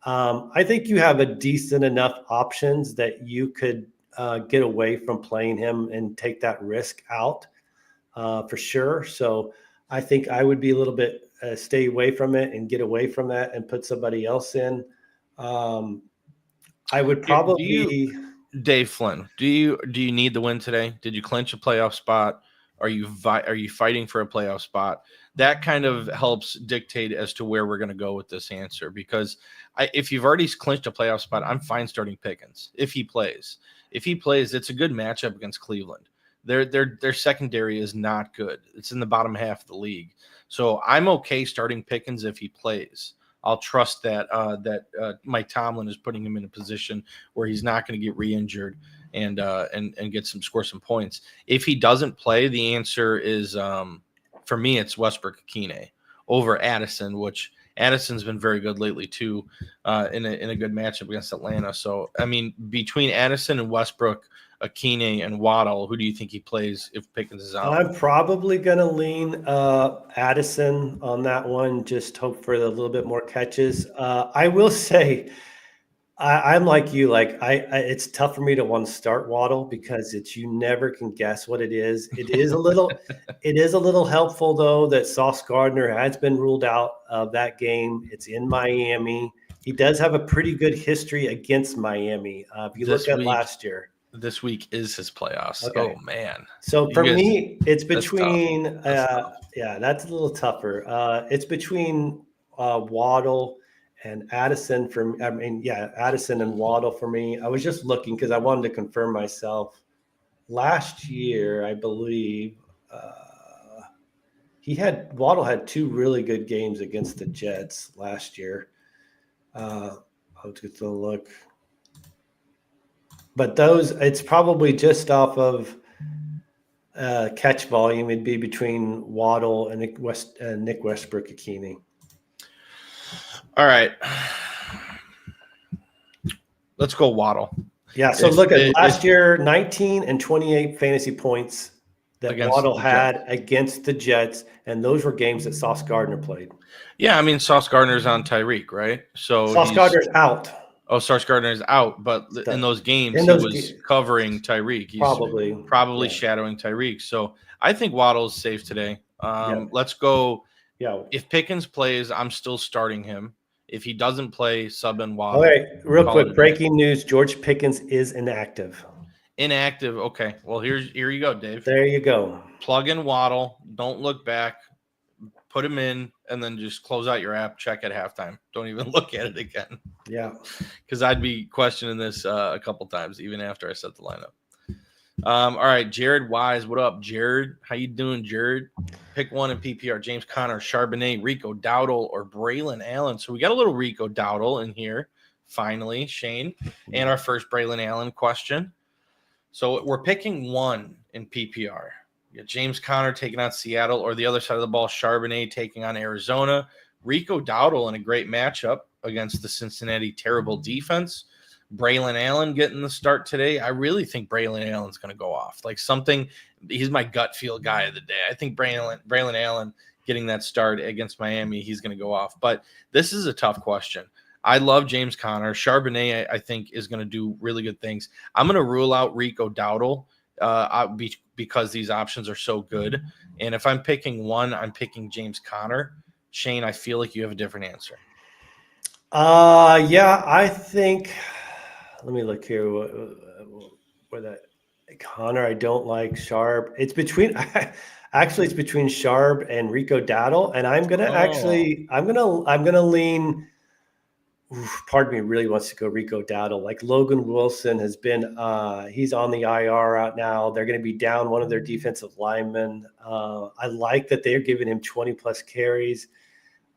I think you have a decent enough options that you could get away from playing him and take that risk out for sure. So I think I would be a little bit stay away from it and get away from that and put somebody else in. I would probably Dave Flynn. Do you need the win today? Did you clinch a playoff spot? Are you fighting for a playoff spot? That kind of helps dictate as to where we're going to go with this answer. Because if you've already clinched a playoff spot, I'm fine starting Pickens if he plays. If he plays, it's a good matchup against Cleveland. Their secondary is not good. It's in the bottom half of the league. So I'm okay starting Pickens if he plays. I'll trust that Mike Tomlin is putting him in a position where he's not going to get re-injured and score some points. If he doesn't play, the answer is for me it's Westbrook Akine over Addison, which Addison's been very good lately too, in a good matchup against Atlanta. So I mean, between Addison and Westbrook, Akine and Waddle, who do you think he plays if Pickens is out? I'm probably going to lean Addison on that one. Just hope for a little bit more catches. I will say, I'm like you. It's tough for me to want to start Waddle because you never can guess what it is. It is a little helpful though that Sauce Gardner has been ruled out of that game. It's in Miami. He does have a pretty good history against Miami. If you look at last year. This week is his playoffs. Okay. Oh man! So for me, it's between. That's a little tougher. It's between Waddle and Addison. Addison and Waddle for me. I was just looking because I wanted to confirm myself. Last year, I believe. Waddle had 2 really good games against the Jets last year. I'll just look. But it's probably just off of catch volume. It'd be between Waddle and Nick Westbrook-Ikhine. All right. Let's go Waddle. Yeah, so look at last year, 19 and 28 fantasy points that Waddle had against the Jets, and those were games that Sauce Gardner played. Yeah, I mean, Sauce Gardner's on Tyreek, right? So Sauce Gardner's out. Oh, Sauce Gardner's out, but in those games, he was covering Tyreek. He's probably shadowing Tyreek. So I think Waddle's safe today. Let's go. Yeah. If Pickens plays, I'm still starting him. If he doesn't play, sub in Waddle. All right, real quick, breaking news: George Pickens is inactive. Inactive. Okay. Well, here you go, Dave. There you go. Plug in Waddle. Don't look back. Put him in, and then just close out your app. Check at halftime. Don't even look at it again. Yeah. Because I'd be questioning this a couple times, even after I set the lineup. All right, Jared Wise. What up, Jared? How you doing, Jared? Pick one in PPR. James Conner, Charbonnet, Rico Dowdle, or Braylon Allen. So we got a little Rico Dowdle in here, finally, Shane. And our first Braylon Allen question. So we're picking one in PPR. You got James Conner taking on Seattle, or the other side of the ball, Charbonnet taking on Arizona. Rico Dowdle in a great matchup against the Cincinnati terrible defense. Braylon Allen getting the start today. I really think Braylon Allen's going to go off. He's my gut feel guy of the day. I think Braylon Allen getting that start against Miami, he's going to go off. But this is a tough question. I love James Conner. Charbonnet, I think, is going to do really good things. I'm going to rule out Rico Dowdle because these options are so good. And if I'm picking one, I'm picking James Conner. Shane, I feel like you have a different answer. Yeah, I think – let me look here where that – Conner, I don't like. Sharp. It's between – actually, it's between Sharp and Rico Dowdle. And I'm going to I'm going to lean – part of me really wants to go Rico Dowdle. Like Logan Wilson has been he's on the IR out now. They're going to be down one of their defensive linemen. I like that they're giving him 20-plus carries.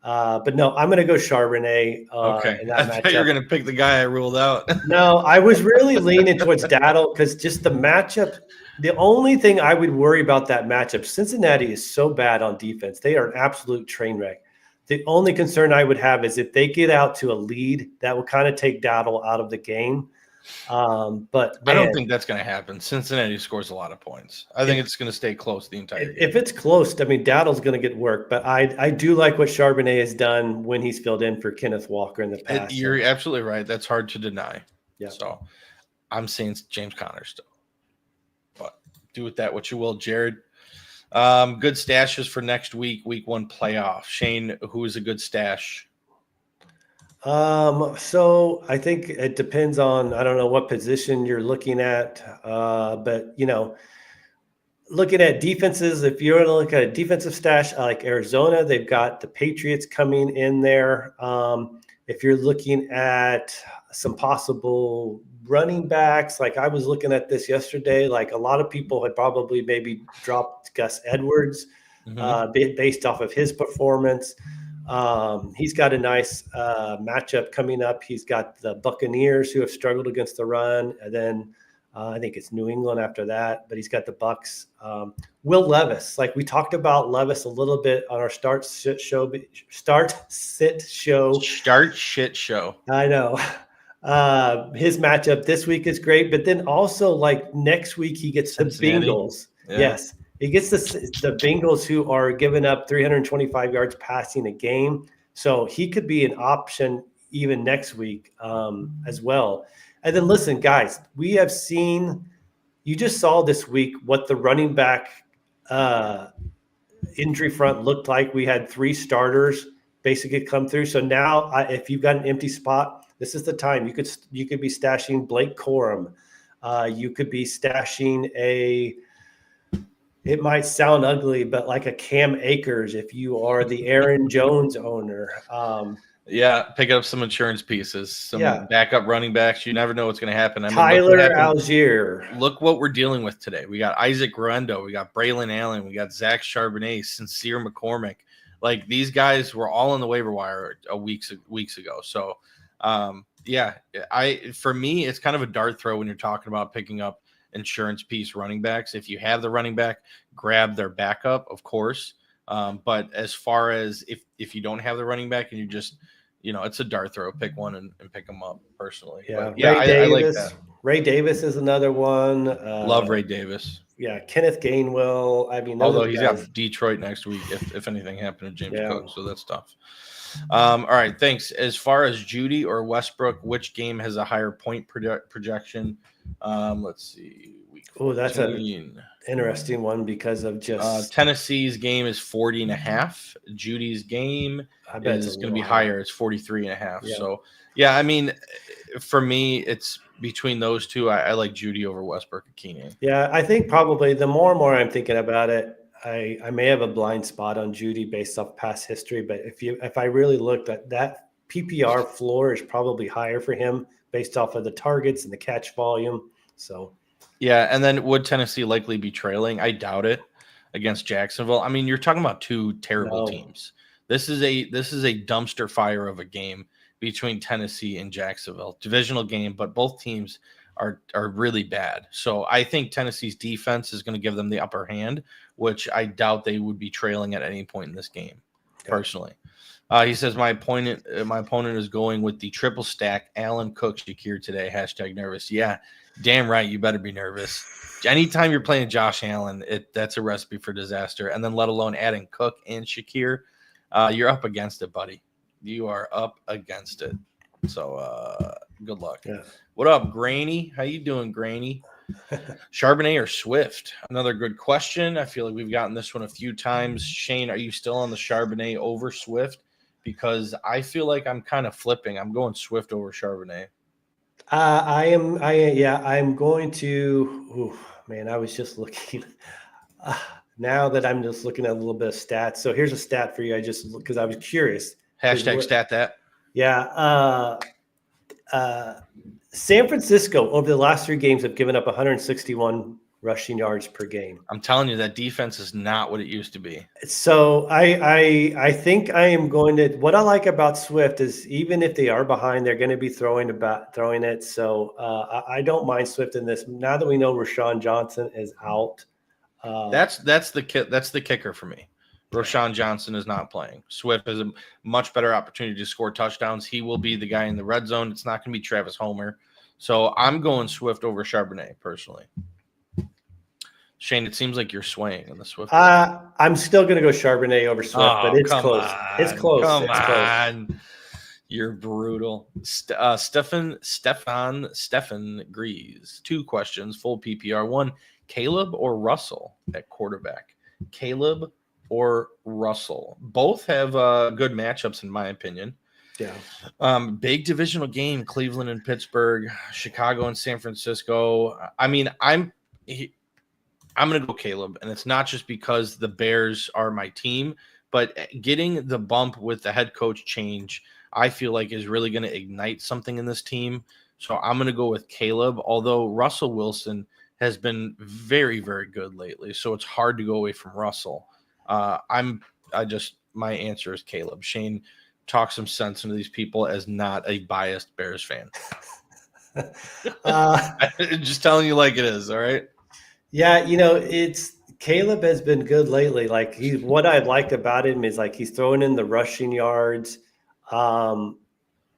But no, I'm going to go Charbonnet. Okay. I thought you were going to pick the guy I ruled out. No, I was really leaning towards Dowdle because just the matchup. The only thing I would worry about that matchup, Cincinnati is so bad on defense. They are an absolute train wreck. The only concern I would have is if they get out to a lead, that will kind of take Dowdle out of the game. But I don't think that's going to happen. Cincinnati scores a lot of points. I think it's going to stay close the entire game. If it's close, I mean, Dowdle's going to get work. But I do like what Charbonnet has done when he's filled in for Kenneth Walker in the past. You're absolutely right. That's hard to deny. Yeah. So I'm saying James Conner still. But do with that what you will, Jared. Good stashes for next week 1 playoff. Shane, who is a good stash? So I think it depends on, I don't know what position you're looking at. But looking at defenses, if you're going to look at a defensive stash like Arizona, they've got the Patriots coming in there. If you're looking at some possible running backs, like I was looking at this yesterday, like a lot of people had probably maybe dropped Gus Edwards based off of his performance. He's got a nice matchup coming up. He's got the Buccaneers who have struggled against the run, and then I think it's New England after that, but he's got the Bucks. Will Levis, like we talked about Levis a little bit on our start shit show. I know. His matchup this week is great, but then also like next week he gets Cincinnati. The Bengals. Yeah. Yes, he gets the Bengals who are giving up 325 yards passing a game, so he could be an option even next week as well. And then listen, guys, we have seen. You just saw this week what the running back injury front looked like. We had 3 starters basically come through. So now, if you've got an empty spot. This is the time you could be stashing Blake Corum. You could be stashing it might sound ugly, but like a Cam Akers if you are the Aaron Jones owner. Yeah, pick up some insurance pieces, some backup running backs. You never know what's going to happen. I mean, Tyler Algier. Look what we're dealing with today. We got Isaac Guerrero, we got Braylon Allen, we got Zach Charbonnet, Sincere McCormick. Like, these guys were all on the waiver wire weeks ago. So, for me, it's kind of a dart throw when you're talking about picking up insurance piece running backs. If you have the running back, grab their backup, of course. But as far as if you don't have the running back and you just, it's a dart throw, pick one and pick them up personally. Yeah. But, I like that. Ray Davis is another one. Love Ray Davis. Yeah. Kenneth Gainwell. I mean, although he's got Detroit next week, if anything happened to James Cook, so that's tough. All right. Thanks. As far as Judy or Westbrook, which game has a higher point projection? Let's see. Oh, that's an interesting one because of just Tennessee's game is 40.5. Judy's game is going to be higher. It's 43.5. Yeah. So, I mean, for me, it's between those two. I like Judy over Westbrook and Keenan. Yeah, I think probably the more and more I'm thinking about it, I may have a blind spot on Judy based off past history. But if I really looked at that, PPR floor is probably higher for him based off of the targets and the catch volume. So. Yeah, and then would Tennessee likely be trailing? I doubt it against Jacksonville. I mean, you're talking about two terrible teams. This is a dumpster fire of a game between Tennessee and Jacksonville. Divisional game, but both teams are really bad. So I think Tennessee's defense is going to give them the upper hand, which I doubt they would be trailing at any point in this game, personally. He says, my opponent is going with the triple stack Allen, Cook, Shakir today. #nervous. Yeah, damn right. You better be nervous. Anytime you're playing Josh Allen, that's a recipe for disaster. And then let alone adding Cook and Shakir, you're up against it, buddy. You are up against it. So good luck. Yeah. What up, Granny? How you doing, Granny? Charbonnet or Swift? Another good question. I feel like we've gotten this one a few times. Shane, are you still on the Charbonnet over Swift? Because I feel like I'm kind of flipping. I'm going Swift over Charbonnet. I'm going to. Oh man, I was just looking. Now that I'm just looking at a little bit of stats. So here's a stat for you. Because I was curious. #stat that. Yeah. San Francisco over the last 3 games have given up 161 rushing yards per game. I'm telling you, that defense is not what it used to be. So I think I am going to. What I like about Swift is even if they are behind, they're going to be throwing it. So I don't mind Swift in this. Now that we know Rashawn Johnson is out, that's the kicker for me. Rashawn Johnson is not playing. Swift has a much better opportunity to score touchdowns. He will be the guy in the red zone. It's not going to be Travis Homer. So I'm going Swift over Charbonnet personally. Shane, it seems like you're swaying in the Swift. I'm still going to go Charbonnet over Swift, but it's close. It's close. Come on. You're brutal. Stefan Grease. 2 questions, full PPR. 1, Caleb or Russell at quarterback? Caleb or Russell? Both have good matchups, in my opinion. Yeah. Big divisional game, Cleveland and Pittsburgh, Chicago and San Francisco. I mean, I'm going to go Caleb, and it's not just because the Bears are my team, but getting the bump with the head coach change, I feel like is really going to ignite something in this team. So I'm going to go with Caleb, although Russell Wilson has been very, very good lately. So it's hard to go away from Russell. My answer is Caleb. Shane, talk some sense into these people as not a biased Bears fan. Just telling you like it is. All right. Yeah, it's Caleb has been good lately. Like what I liked about him is like he's throwing in the rushing yards. And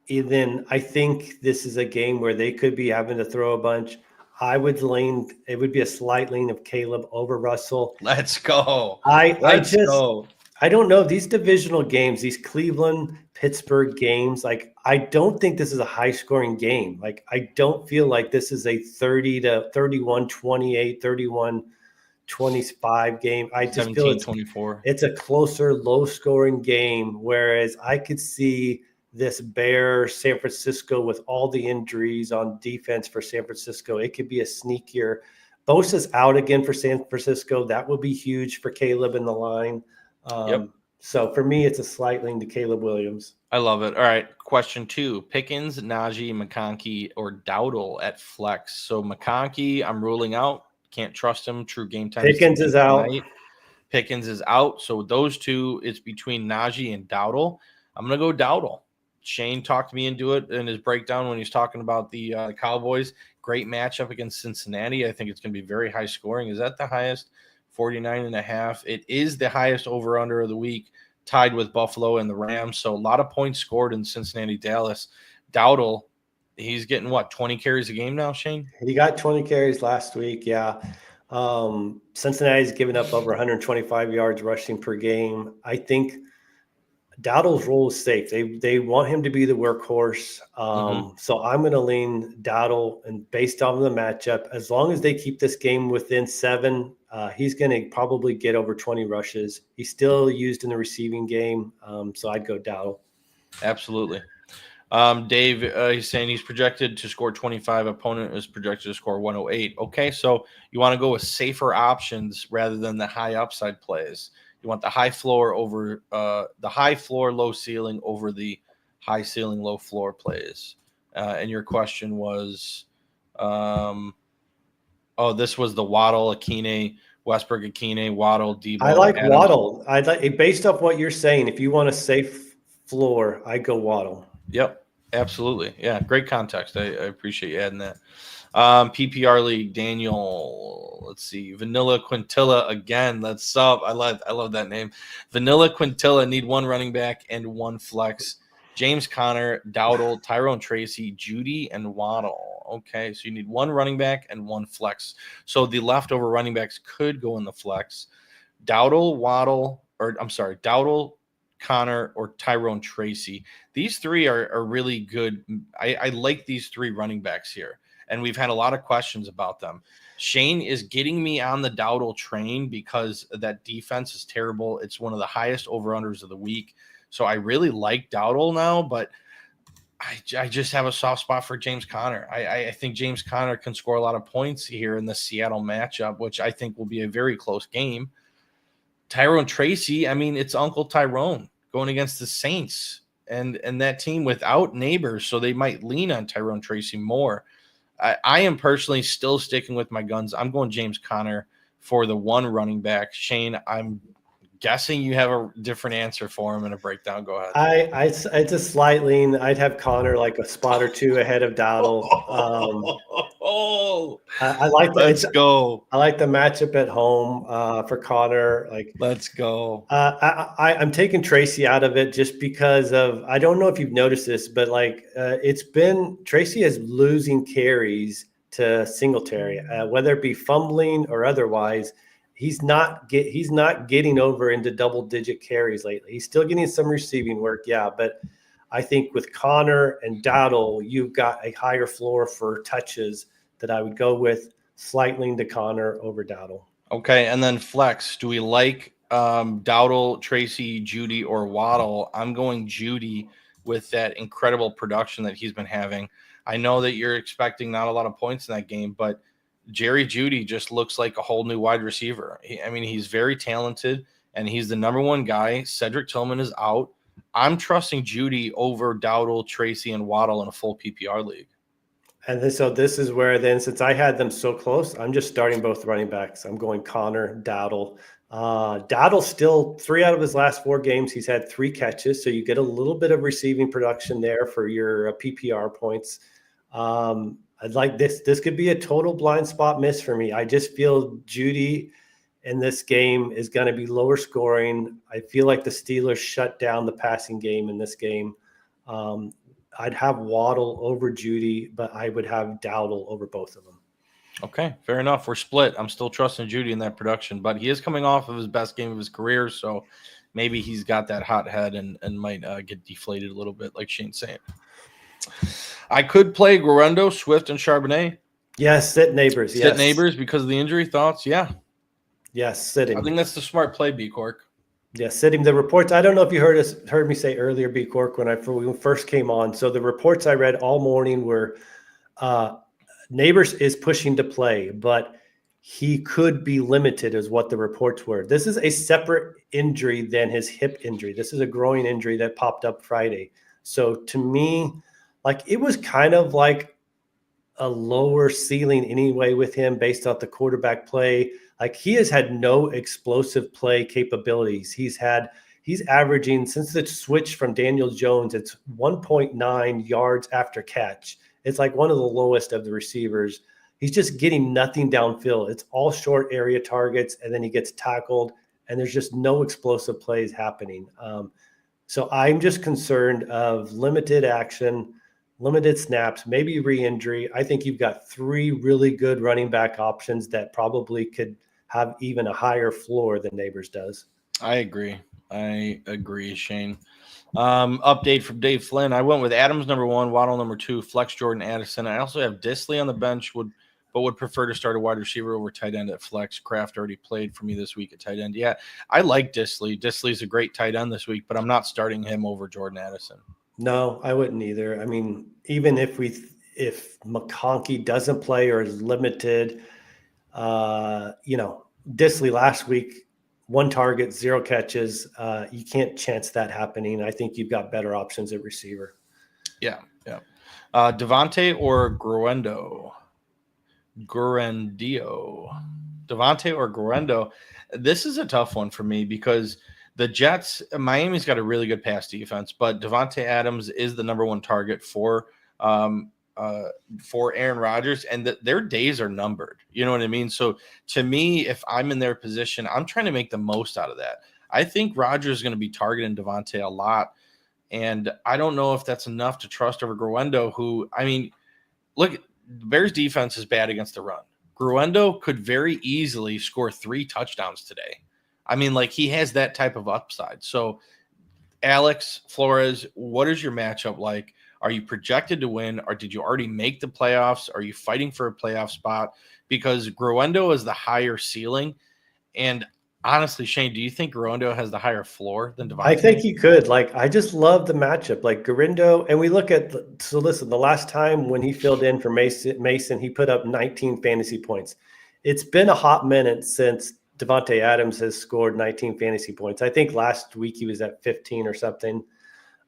then I think this is a game where they could be having to throw a bunch. It would be a slight lean of Caleb over Russell. Let's go. I don't know these divisional games, these Cleveland, Pittsburgh games. Like, I don't think this is a high scoring game. Like, I don't feel like this is a 30 to 31, 28, 31, 25 game. I just feel 24. It's a closer, low scoring game. Whereas I could see this Bears San Francisco with all the injuries on defense for San Francisco. It could be a sneakier. Bosa's out again for San Francisco. That would be huge for Caleb in the line. So for me, it's a slight lean to Caleb Williams. I love it. All right. Question 2. Pickens, Najee, McConkey, or Dowdle at flex. So McConkey, I'm ruling out. Can't trust him. True game time. Pickens is out. Pickens is out. So those two, it's between Najee and Dowdle. I'm going to go Dowdle. Shane talked me into it in his breakdown when he's talking about the Cowboys. Great matchup against Cincinnati. I think it's going to be very high scoring. Is that the highest? 49.5. It is the highest over-under of the week, tied with Buffalo and the Rams. So a lot of points scored in Cincinnati, Dallas. Dowdle, he's getting 20 carries a game now, Shane? He got 20 carries last week. Yeah. Cincinnati's given up over 125 yards rushing per game. I think Dowdle's role is safe. They want him to be the workhorse. So I'm going to lean Dowdle, and based on the matchup, as long as they keep this game within 7, he's going to probably get over 20 rushes. He's still used in the receiving game. So I'd go Dowdle. Absolutely. Dave, he's saying he's projected to score 25. Opponent is projected to score 108. Okay, so you want to go with safer options rather than the high upside plays. You want the high floor over the high floor, low ceiling over the high ceiling, low floor plays. And your question was, this was the Waddle, Akine, Westbrook, Akine, Waddle, Debo. I like Adams. Waddle. I like, based off what you're saying, if you want a safe floor, I go Waddle. Yep, absolutely. Yeah, great context. I appreciate you adding that. PPR league, Daniel. Let's see, Vanilla Quintilla again. That's up. I love that name. Vanilla Quintilla need 1 running back and 1 flex. James Conner, Dowdle, Tyrone Tracy, Judy, and Waddle. Okay, so you need 1 running back and 1 flex. So the leftover running backs could go in the flex. Dowdle, Connor, or Tyrone Tracy. These 3 are really good. I like these 3 running backs here, and we've had a lot of questions about them. Shane is getting me on the Dowdle train because that defense is terrible. It's one of the highest over-unders of the week. So I really like Dowdle now, but I just have a soft spot for James Conner. I think James Conner can score a lot of points here in the Seattle matchup, which I think will be a very close game. Tyrone Tracy, I mean, it's Uncle Tyrone going against the Saints and that team without Neighbors, so they might lean on Tyrone Tracy more. I am personally still sticking with my guns. I'm going James Conner for the 1 running back. Shane, I'm guessing you have a different answer for him in a breakdown. Go ahead. It's a slight lean. I'd have Conner like a spot or 2 ahead of Dowdle. I like that. Let's go. I like the matchup at home for Conner. Like, let's go. I'm taking Tracy out of it just because of, I don't know if you've noticed this, but like Tracy is losing carries to Singletary, whether it be fumbling or otherwise. He's not getting over into double-digit carries lately. He's still getting some receiving work, yeah, but I think with Conner and Dowdle, you've got a higher floor for touches that I would go with, slight lean to Conner over Dowdle. Okay, and then flex. Do we like Dowdle, Tracy, Judy, or Waddle? I'm going Judy with that incredible production that he's been having. I know that you're expecting not a lot of points in that game, but Jerry Judy just looks like a whole new wide receiver. He's very talented, and he's the number 1 guy. Cedric Tillman is out. I'm trusting Judy over Dowdle, Tracy, and Waddle in a full PPR league. And then, so this is where then, since I had them so close, I'm just starting both running backs. I'm going Conner, Dowdle. Dowdle still 3 out of his last 4 games. He's had 3 catches, so you get a little bit of receiving production there for your PPR points. I'd like this. This could be a total blind spot miss for me. I just feel Judy in this game is going to be lower scoring. I feel like the Steelers shut down the passing game in this game. I'd have Waddle over Judy, but I would have Dowdle over both of them. Okay, fair enough. We're split. I'm still trusting Judy in that production, but he is coming off of his best game of his career, so maybe he's got that hot head and might get deflated a little bit, like Shane's saying. I could play Guerrero, Swift, and Charbonnet. Yes, sit Neighbors. Yes. Sit Neighbors because of the injury. Thoughts? Yeah. Yes, sit him. I think that's the smart play, B Cork. Yeah, sit him. The reports, I don't know if you heard me say earlier, B Cork, when we first came on. So the reports I read all morning were Neighbors is pushing to play, but he could be limited, is what the reports were. This is a separate injury than his hip injury. This is a growing injury that popped up Friday. So to me, like, it was kind of like a lower ceiling anyway with him based off the quarterback play. Like, he has had no explosive play capabilities. He's averaging, since the switch from Daniel Jones, it's 1.9 yards after catch. It's like one of the lowest of the receivers. He's just getting nothing downfield. It's all short area targets, and then he gets tackled, and there's just no explosive plays happening. So I'm just concerned of limited action, limited snaps, maybe re-injury. I think you've got 3 really good running back options that probably could have even a higher floor than Neighbors does. I agree, Shane. Update from Dave Flynn. I went with Adams number 1, Waddle number 2, flex Jordan Addison. I also have Dissly on the bench, but would prefer to start a wide receiver over tight end at flex. Kraft already played for me this week at tight end. Yeah, I like Dissly. Dissly's a great tight end this week, but I'm not starting him over Jordan Addison. No, I wouldn't either. I mean, even if McConkey doesn't play or is limited, Dissly last week, 1 target, 0 catches. You can't chance that happening. I think you've got better options at receiver. Yeah. Devontae or Guarandio? Devontae or Guarandio? This is a tough one for me because the Jets, Miami's got a really good pass defense, but Devontae Adams is the number 1 target for Aaron Rodgers, and their days are numbered. You know what I mean? So to me, if I'm in their position, I'm trying to make the most out of that. I think Rodgers is going to be targeting Devontae a lot, and I don't know if that's enough to trust over Guarandio, who, I mean, look, the Bears defense is bad against the run. Guarandio could very easily score 3 touchdowns today. I mean, like, he has that type of upside. So, Alex Flores, what is your matchup like? Are you projected to win, or did you already make the playoffs? Are you fighting for a playoff spot? Because Guarandio is the higher ceiling. And honestly, Shane, do you think Guarandio has the higher floor than Devontae? I think he could. Like, I just love the matchup. Like, Guarandio, and we look at so listen, the last time when he filled in for Mason, he put up 19 fantasy points. It's been a hot minute since Devontae Adams has scored 19 fantasy points. I think last week he was at 15 or something.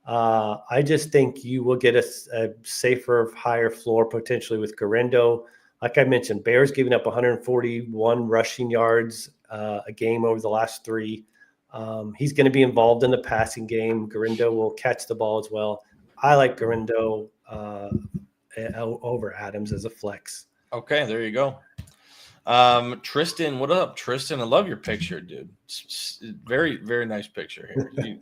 I just think you will get a safer, higher floor potentially with Guarandio. Like I mentioned, Bears giving up 141 rushing yards a game over the last 3. He's going to be involved in the passing game. Guarandio will catch the ball as well. I like Guarandio over Adams as a flex. Okay, there you go. Tristan, what up, Tristan? I love your picture, dude. Very, very nice picture here.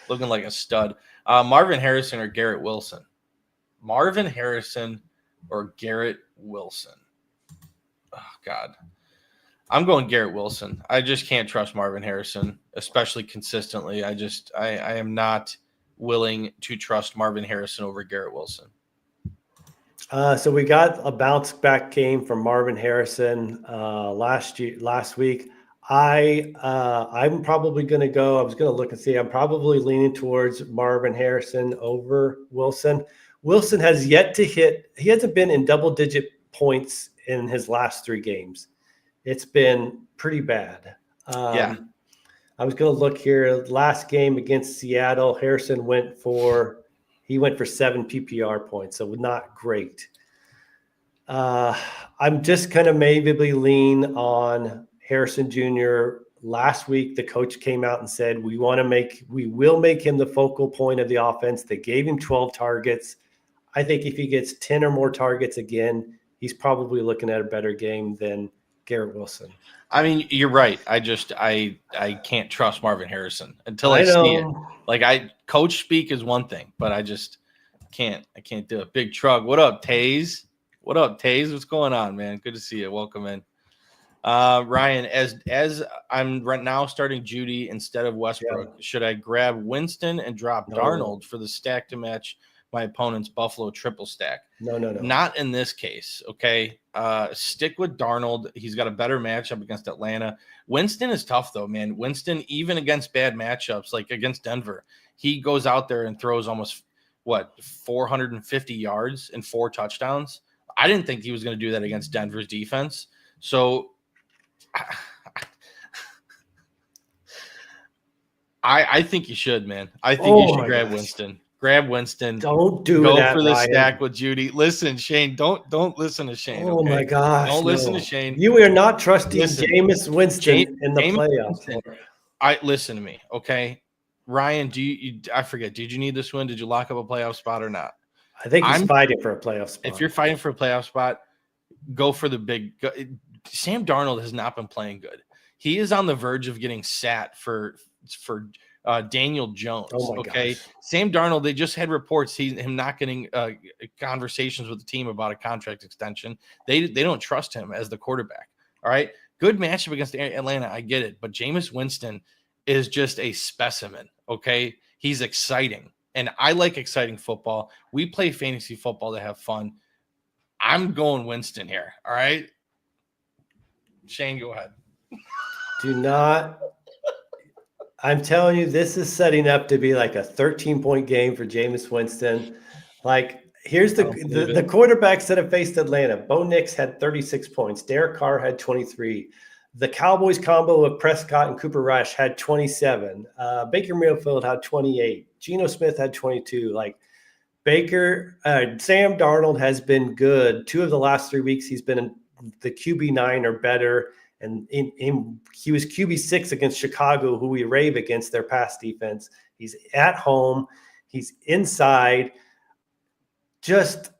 Looking like a stud. Marvin Harrison or Garrett Wilson? Marvin Harrison or Garrett Wilson? Oh, God. I'm going Garrett Wilson. I just can't trust Marvin Harrison, especially consistently. I am not willing to trust Marvin Harrison over Garrett Wilson. So we got a bounce back game from Marvin Harrison last week. I'm probably going to go. I was going to look and see. I'm probably leaning towards Marvin Harrison over Wilson. Wilson has yet to hit. He hasn't been in double-digit points in his last 3 games. It's been pretty bad. I was going to look here. Last game against Seattle, Harrison went for 7 PPR points, so not great. I'm just going to maybe lean on Harrison Jr. Last week, the coach came out and said, we will make him the focal point of the offense. They gave him 12 targets. I think if he gets 10 or more targets again, he's probably looking at a better game than Garrett Wilson. I mean, you're right. I can't trust Marvin Harrison until I see it. Like, coach speak is one thing, but I just can't do it. Big Truck. What up, Taze? What's going on, man? Good to see you. Welcome in. Ryan, as I'm right now starting Judy instead of Westbrook, should I grab Winston and drop Darnold for the stack to match my opponent's Buffalo triple stack? No. Not in this case, okay? Stick with Darnold. He's got a better matchup against Atlanta. Winston is tough, though, man. Winston, even against bad matchups, like against Denver, he goes out there and throws almost, 450 yards and 4 touchdowns. I didn't think he was going to do that against Denver's defense. So I think you should, man. I think you should grab Winston. Grab Winston. Don't do Go that, for the Ryan. stack with Judy. Listen, Shane. Don't listen to Shane. Oh okay? my gosh! Don't listen to Shane. You are not trusting Jameis Winston in the playoffs. Listen to me, okay? Ryan, I forget. Did you need this win? Did you lock up a playoff spot or not? I think he's fighting for a playoff spot. If you're fighting for a playoff spot, go for the big. Sam Darnold has not been playing good. He is on the verge of getting sat for Daniel Jones. Okay, gosh. Sam Darnold. They just had reports him not getting conversations with the team about a contract extension. They don't trust him as the quarterback. All right, good matchup against Atlanta. I get it, but Jameis Winston is just a specimen. Okay, he's exciting, and I like exciting football. We play fantasy football to have fun. I'm going Winston here. All right, Shane, go ahead. Do not. I'm telling you, this is setting up to be like a 13-point game for Jameis Winston. Like, here's the quarterbacks that have faced Atlanta. Bo Nix had 36 points. Derek Carr had 23. The Cowboys combo of Prescott and Cooper Rush had 27. Baker Mayfield had 28. Geno Smith had 22. Like, Sam Darnold has been good. 2 of the last 3 weeks, he's been in the QB9 or better. And he was QB6 against Chicago, who we rave against their pass defense. He's at home. He's inside. Just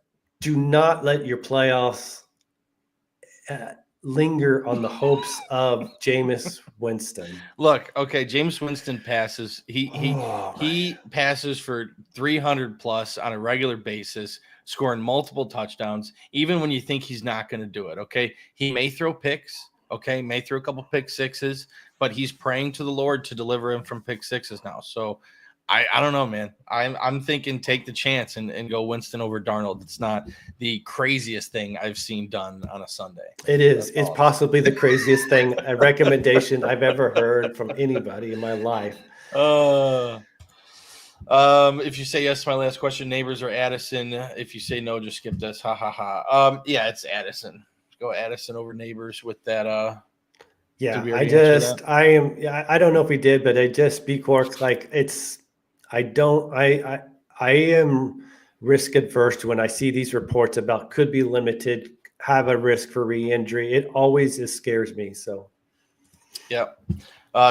do not let your playoffs linger on the hopes of Jameis Winston. Look, okay, Jameis Winston passes. He passes for 300 plus on a regular basis, scoring multiple touchdowns, even when you think he's not going to do it. Okay, he may throw picks. Okay, may throw a couple pick sixes, but he's praying to the Lord to deliver him from pick sixes now. So I don't know, man. I'm thinking take the chance and go Winston over Darnold. It's not the craziest thing I've seen done on a Sunday. It is. It's possibly the craziest thing, a recommendation I've ever heard from anybody in my life. If you say yes to my last question, Neighbors or Addison. If you say no, just skip this. Ha ha ha. Yeah, it's Addison. Go Addison over Neighbors with that. Yeah, I don't know if we did, but I just B Cork, like I am risk adverse when I see these reports about could be limited, have a risk for re-injury. It always scares me. So, yeah.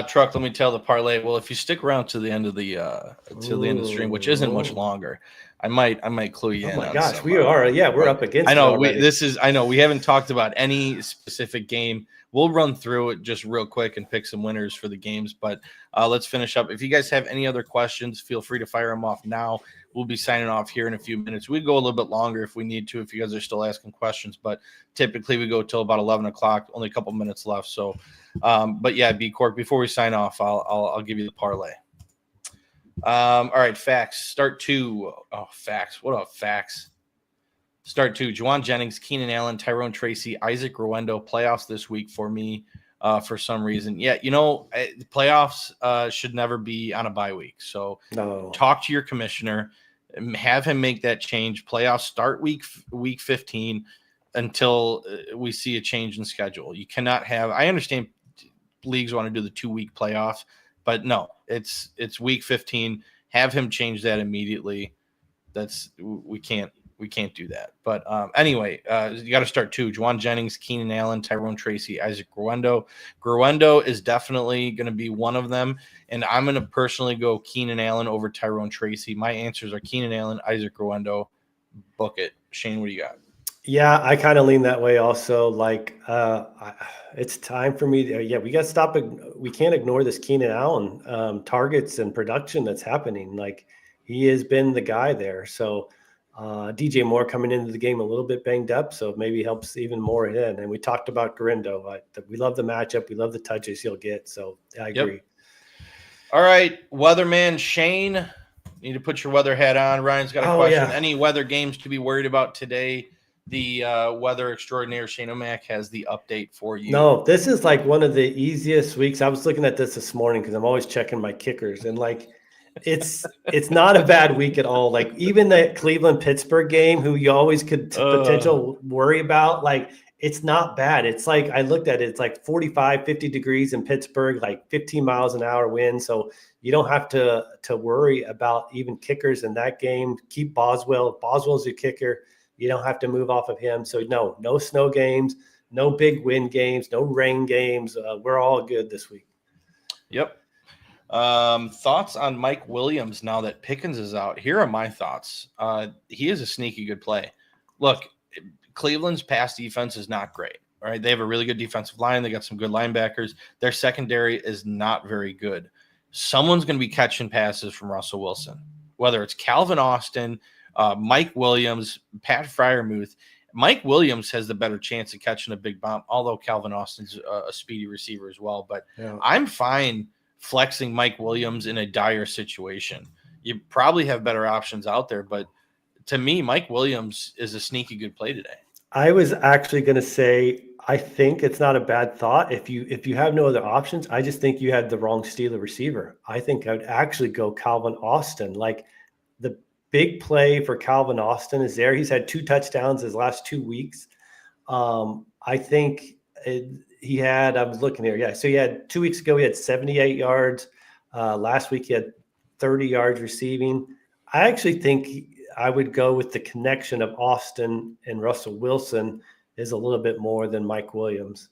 Truck, let me tell the parlay. Well, if you stick around to the end of the stream, which isn't much longer, I might clue you in. Oh my gosh, we are. Yeah, we're up against. I know we haven't talked about any specific game. We'll run through it just real quick and pick some winners for the games. But let's finish up. If you guys have any other questions, feel free to fire them off now. We'll be signing off here in a few minutes. We'd go a little bit longer if we need to, if you guys are still asking questions. But typically we go till about 11 o'clock. Only a couple minutes left. So, but yeah, B Cork. Before we sign off, I'll give you the parlay. All right, facts. Start 2. Oh, facts. What about facts? Start 2. Juwan Jennings, Keenan Allen, Tyrone Tracy, Isaac Ruendo. Playoffs this week for me for some reason. Yeah, the playoffs should never be on a bye week. So talk to your commissioner, have him make that change. Playoffs start week 15 until we see a change in schedule. You cannot have – I understand leagues want to do the 2-week playoff, but no, it's week 15. Have him change that immediately. We can't do that. But anyway, you got to start 2. Juwan Jennings, Keenan Allen, Tyrone Tracy, Isaac Ruendo. Ruendo is definitely going to be one of them, and I'm going to personally go Keenan Allen over Tyrone Tracy. My answers are Keenan Allen, Isaac Ruendo. Book it. Shane, what do you got? Yeah, I kind of lean that way also. Like, it's time for me. We got to stop. We can't ignore this Keenan Allen targets and production that's happening. Like, he has been the guy there. So DJ Moore coming into the game a little bit banged up, so maybe helps even more in. And we talked about Grindo. We love the matchup. We love the touches he'll get. So I agree. Yep. All right, weatherman Shane, need to put your weather hat on. Ryan's got a question. Yeah. Any weather games to be worried about today? The weather extraordinaire Shane O'Mac has the update for you. No, this is like one of the easiest weeks. I was looking at this morning because I'm always checking my kickers, and like it's not a bad week at all. Like even the Cleveland Pittsburgh game, who you always could potential worry about, like it's not bad. It's like I looked at it, it's like 45, 50 degrees in Pittsburgh, like 15 miles an hour wind. So you don't have to worry about even kickers in that game. Keep Boswell. Boswell's your kicker. You don't have to move off of him. So no snow games, no big wind games, no rain games. We're all good this week. Yep. Thoughts on Mike Williams now that Pickens is out? Here are my thoughts. He is a sneaky good play. Look, Cleveland's pass defense is not great. All right. They have a really good defensive line. They got some good linebackers. Their secondary is not very good. Someone's going to be catching passes from Russell Wilson, whether it's Calvin Austin, Mike Williams, Pat Freiermuth. Mike Williams has the better chance of catching a big bomb, although Calvin Austin's a speedy receiver as well. But yeah. I'm fine flexing Mike Williams in a dire situation. You probably have better options out there, but to me, Mike Williams is a sneaky good play today. I was actually going to say, I think it's not a bad thought. If you have no other options, I just think you had the wrong Steeler receiver. I think I'd actually go Calvin Austin. Like, the big play for Calvin Austin is there. He's had 2 touchdowns his last 2 weeks. I think he had, I was looking here. Yeah. So he had 2 weeks ago, he had 78 yards. Last week he had 30 yards receiving. I actually think I would go with the connection of Austin and Russell Wilson is a little bit more than Mike Williams.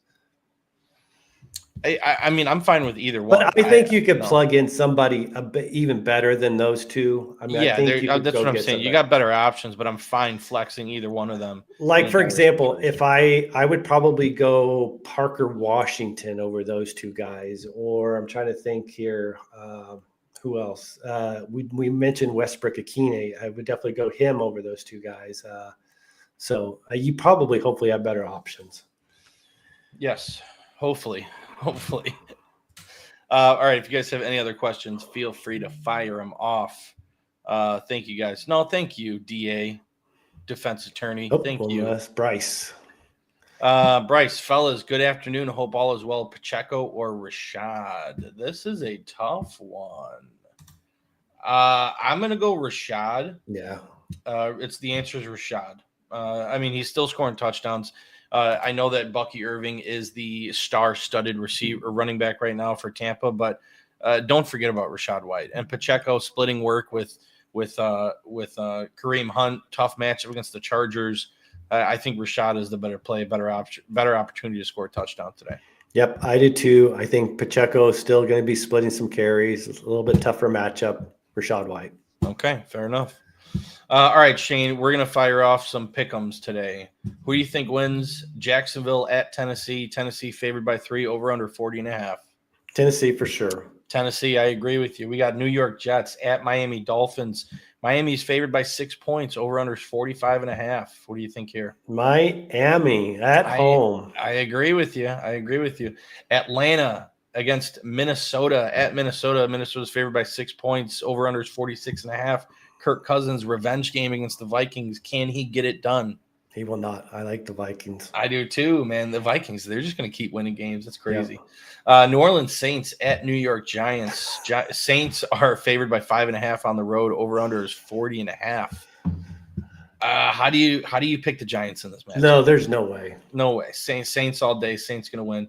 I mean, I'm fine with either one. But I think you could plug in somebody a bit even better than those two. I mean, yeah, I think that's what I'm saying. You got better options, but I'm fine flexing either one of them. Like, for example, if I would probably go Parker Washington over those two guys, or I'm trying to think here. Who else? We mentioned Westbrook Akine. I would definitely go him over those two guys. So you probably, hopefully, have better options. Yes, hopefully. All right. If you guys have any other questions, feel free to fire them off. Thank you, guys. No, thank you, DA, defense attorney. Thank you. Bryce. Bryce, fellas, good afternoon. Hope all is well. Pacheco or Rashad? This is a tough one. I'm going to go Rashad. Yeah. The answer is Rashad. I mean, he's still scoring touchdowns. I know that Bucky Irving is the star-studded receiver running back right now for Tampa, but don't forget about Rachaad White and Pacheco splitting work with Kareem Hunt. Tough matchup against the Chargers. I think Rashad is the better play, better opportunity to score a touchdown today. Yep, I did too. I think Pacheco is still going to be splitting some carries. It's a little bit tougher matchup. Rachaad White. Okay, fair enough. All right, Shane, we're going to fire off some pick'ems today. Who do you think wins? Jacksonville at Tennessee. Tennessee favored by 3, over under 40.5. Tennessee for sure. Tennessee, I agree with you. We got New York Jets at Miami Dolphins. Miami's favored by 6 points, over under 45.5. What do you think here? Miami at home. I agree with you. Atlanta against Minnesota at Minnesota. Minnesota's favored by 6 points, over under 46.5. Kirk Cousins' revenge game against the Vikings. Can he get it done? He will not. I like the Vikings. I do too, man. The Vikings, they're just going to keep winning games. That's crazy. Yeah. New Orleans Saints at New York Giants. Saints are favored by 5.5 on the road. Over under is 40.5. How do you pick the Giants in this match? No, there's no way. No way. Saints all day. Saints going to win.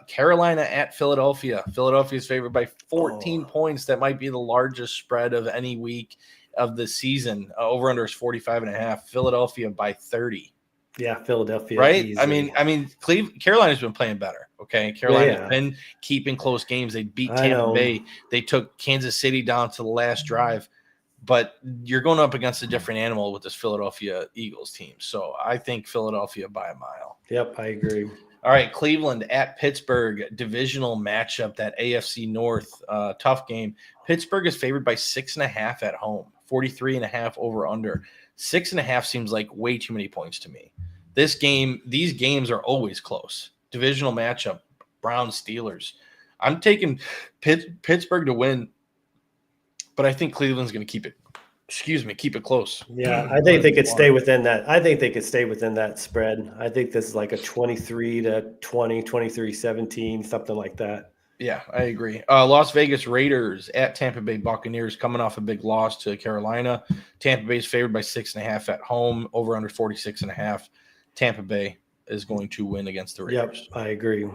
Carolina at Philadelphia. Philadelphia is favored by 14 points. That might be the largest spread of any week of the season. Over under is 45.5. Philadelphia by 30. Yeah, Philadelphia. Right? Easy. I mean, Carolina's been playing better. Okay, Carolina's been keeping close games. They beat Tampa Bay. They took Kansas City down to the last drive. But you're going up against a different animal with this Philadelphia Eagles team. So I think Philadelphia by a mile. Yep, I agree. All right, Cleveland at Pittsburgh, divisional matchup, that AFC North tough game. Pittsburgh is favored by 6.5 at home, 43.5 over under. 6.5 seems like way too many points to me. These games are always close. Divisional matchup, Browns, Steelers. I'm taking Pittsburgh to win, but I think Cleveland's going to keep it close. Yeah, I think they could stay within that. I think they could stay within that spread. I think this is like a 23-20, 23-17, something like that. Yeah, I agree. Las Vegas Raiders at Tampa Bay Buccaneers, coming off a big loss to Carolina. Tampa Bay is favored by 6.5 at home, over under 46.5. Tampa Bay is going to win against the Raiders. Yep, I agree.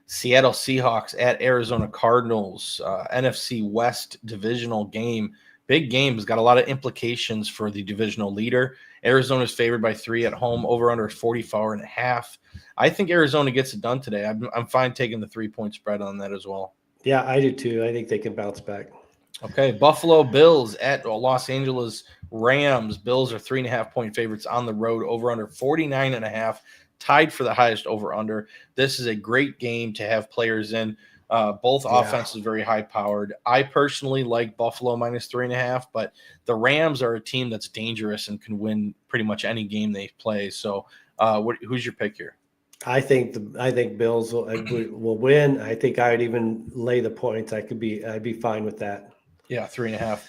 Seattle Seahawks at Arizona Cardinals, NFC West divisional game. Big game has got a lot of implications for the divisional leader. Arizona's favored by 3 at home, over under 44.5. I think Arizona gets it done today. I'm fine taking the 3-point spread on that as well. Yeah, I do too. I think they can bounce back. Okay, Buffalo Bills at Los Angeles Rams. Bills are 3.5-point favorites on the road, over under 49.5. Tied for the highest over-under. This is a great game to have players in. Both offenses very high-powered. I personally like Buffalo minus 3.5, but the Rams are a team that's dangerous and can win pretty much any game they play. So, who's your pick here? I think Bills will win. I think I would even lay the points. I'd be fine with that. Yeah, 3.5.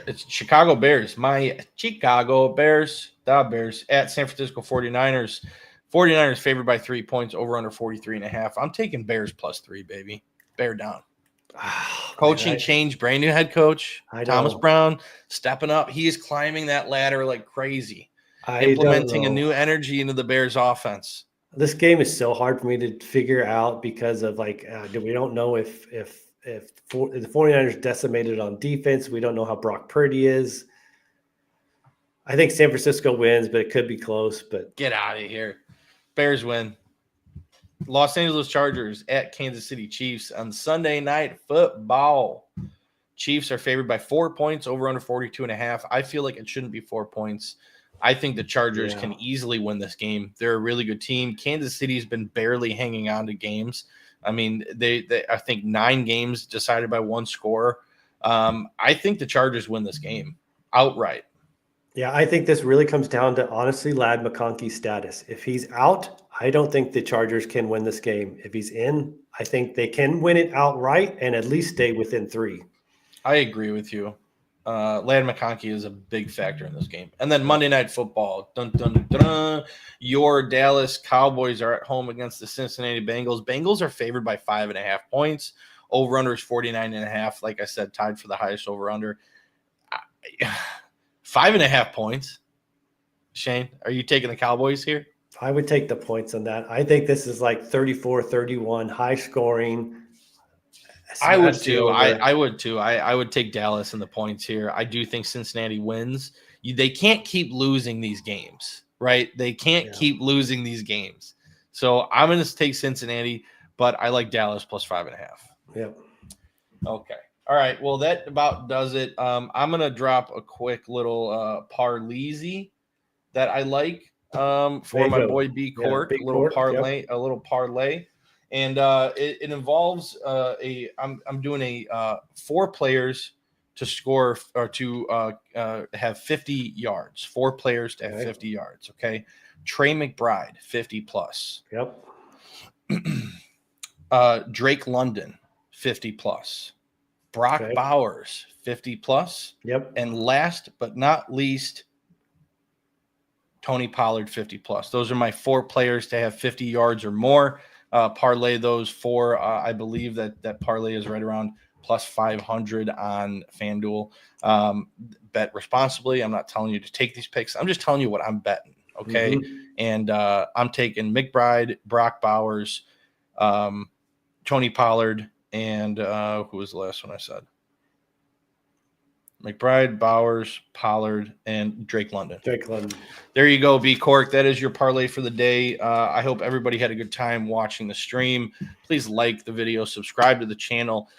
It's Chicago Bears. My Chicago Bears, the Bears at San Francisco 49ers. 49ers favored by 3 points, over under 43.5. I'm taking Bears +3, baby. Bear down. Coaching change, brand new head coach, Thomas Brown stepping up. He is climbing that ladder like crazy, implementing a new energy into the Bears offense. This game is so hard for me to figure out because of we don't know if the 49ers decimated on defense. We don't know how Brock Purdy is. I think San Francisco wins, but it could be close. But get out of here. Bears win. Los Angeles Chargers at Kansas City Chiefs on Sunday Night Football. Chiefs are favored by 4 points, over under 42.5. I feel like it shouldn't be 4 points. I think the Chargers can easily win this game. They're a really good team. Kansas City's been barely hanging on to games. I mean, they I think 9 games decided by one score. I think the Chargers win this game outright. Yeah, I think this really comes down to, honestly, Ladd McConkey's status. If he's out, I don't think the Chargers can win this game. If he's in, I think they can win it outright and at least stay within 3. I agree with you. Ladd McConkey is a big factor in this game. And then Monday Night Football. Dun, dun, dun, dun. Your Dallas Cowboys are at home against the Cincinnati Bengals. Bengals are favored by 5.5 points. Over-under is 49.5. Like I said, tied for the highest over-under. 5.5 points. Shane, are you taking the Cowboys here? I would take the points on that. I think this is like 34-31, high scoring. I would too. I would too. I would take Dallas in the points here. I do think Cincinnati wins. They can't keep losing these games, right? They can't keep losing these games. So I'm going to take Cincinnati, but I like Dallas +5.5. Yep. Okay. All right. Well, that about does it. I'm going to drop a quick little parleezy that I like for my boy B Court. A little parlay, a little parlay. And it involves I'm doing a 4 players to score or to have 50 yards. 4 players to have 50 yards. Okay. Trey McBride, 50+. Yep. Drake London, 50+. Brock Bowers, 50+. Yep. And last but not least, Tony Pollard, 50+. Those are my 4 players to have 50 yards or more. Parlay those 4. I believe that parlay is right around +500 on FanDuel. Bet responsibly. I'm not telling you to take these picks. I'm just telling you what I'm betting. Okay. Mm-hmm. And I'm taking McBride, Brock Bowers, Tony Pollard, and who was the last one I said? McBride, Bowers, Pollard, and Drake London. There you go, B Cork. That is your parlay for the day. I hope everybody had a good time watching the stream. Please like the video, subscribe to the channel.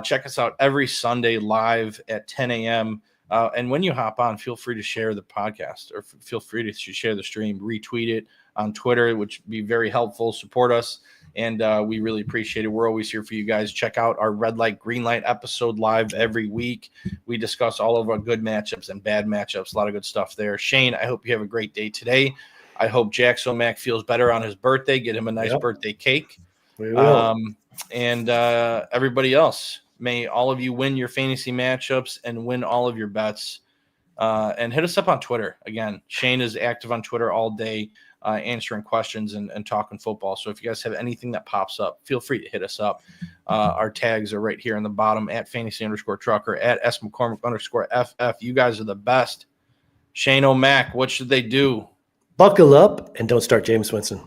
Check us out every Sunday live at 10 a.m. And when you hop on, feel free to share the podcast or feel free to share the stream, retweet it on Twitter, which would be very helpful. Support us. And we really appreciate it. We're always here for you guys. Check out our Red Light, Green Light episode live every week. We discuss all of our good matchups and bad matchups. A lot of good stuff there. Shane, I hope you have a great day today. I hope Jack Somack feels better on his birthday. Get him a nice birthday cake. We will. And everybody else, may all of you win your fantasy matchups and win all of your bets. And hit us up on Twitter. Again, Shane is active on Twitter all day. Answering questions and talking football. So if you guys have anything that pops up, feel free to hit us up. Our tags are right here on the bottom at fantasy_trucker, at smccormick_ff. You guys are the best. Shane O'Mac, what should they do? Buckle up and don't start Jameis Winston.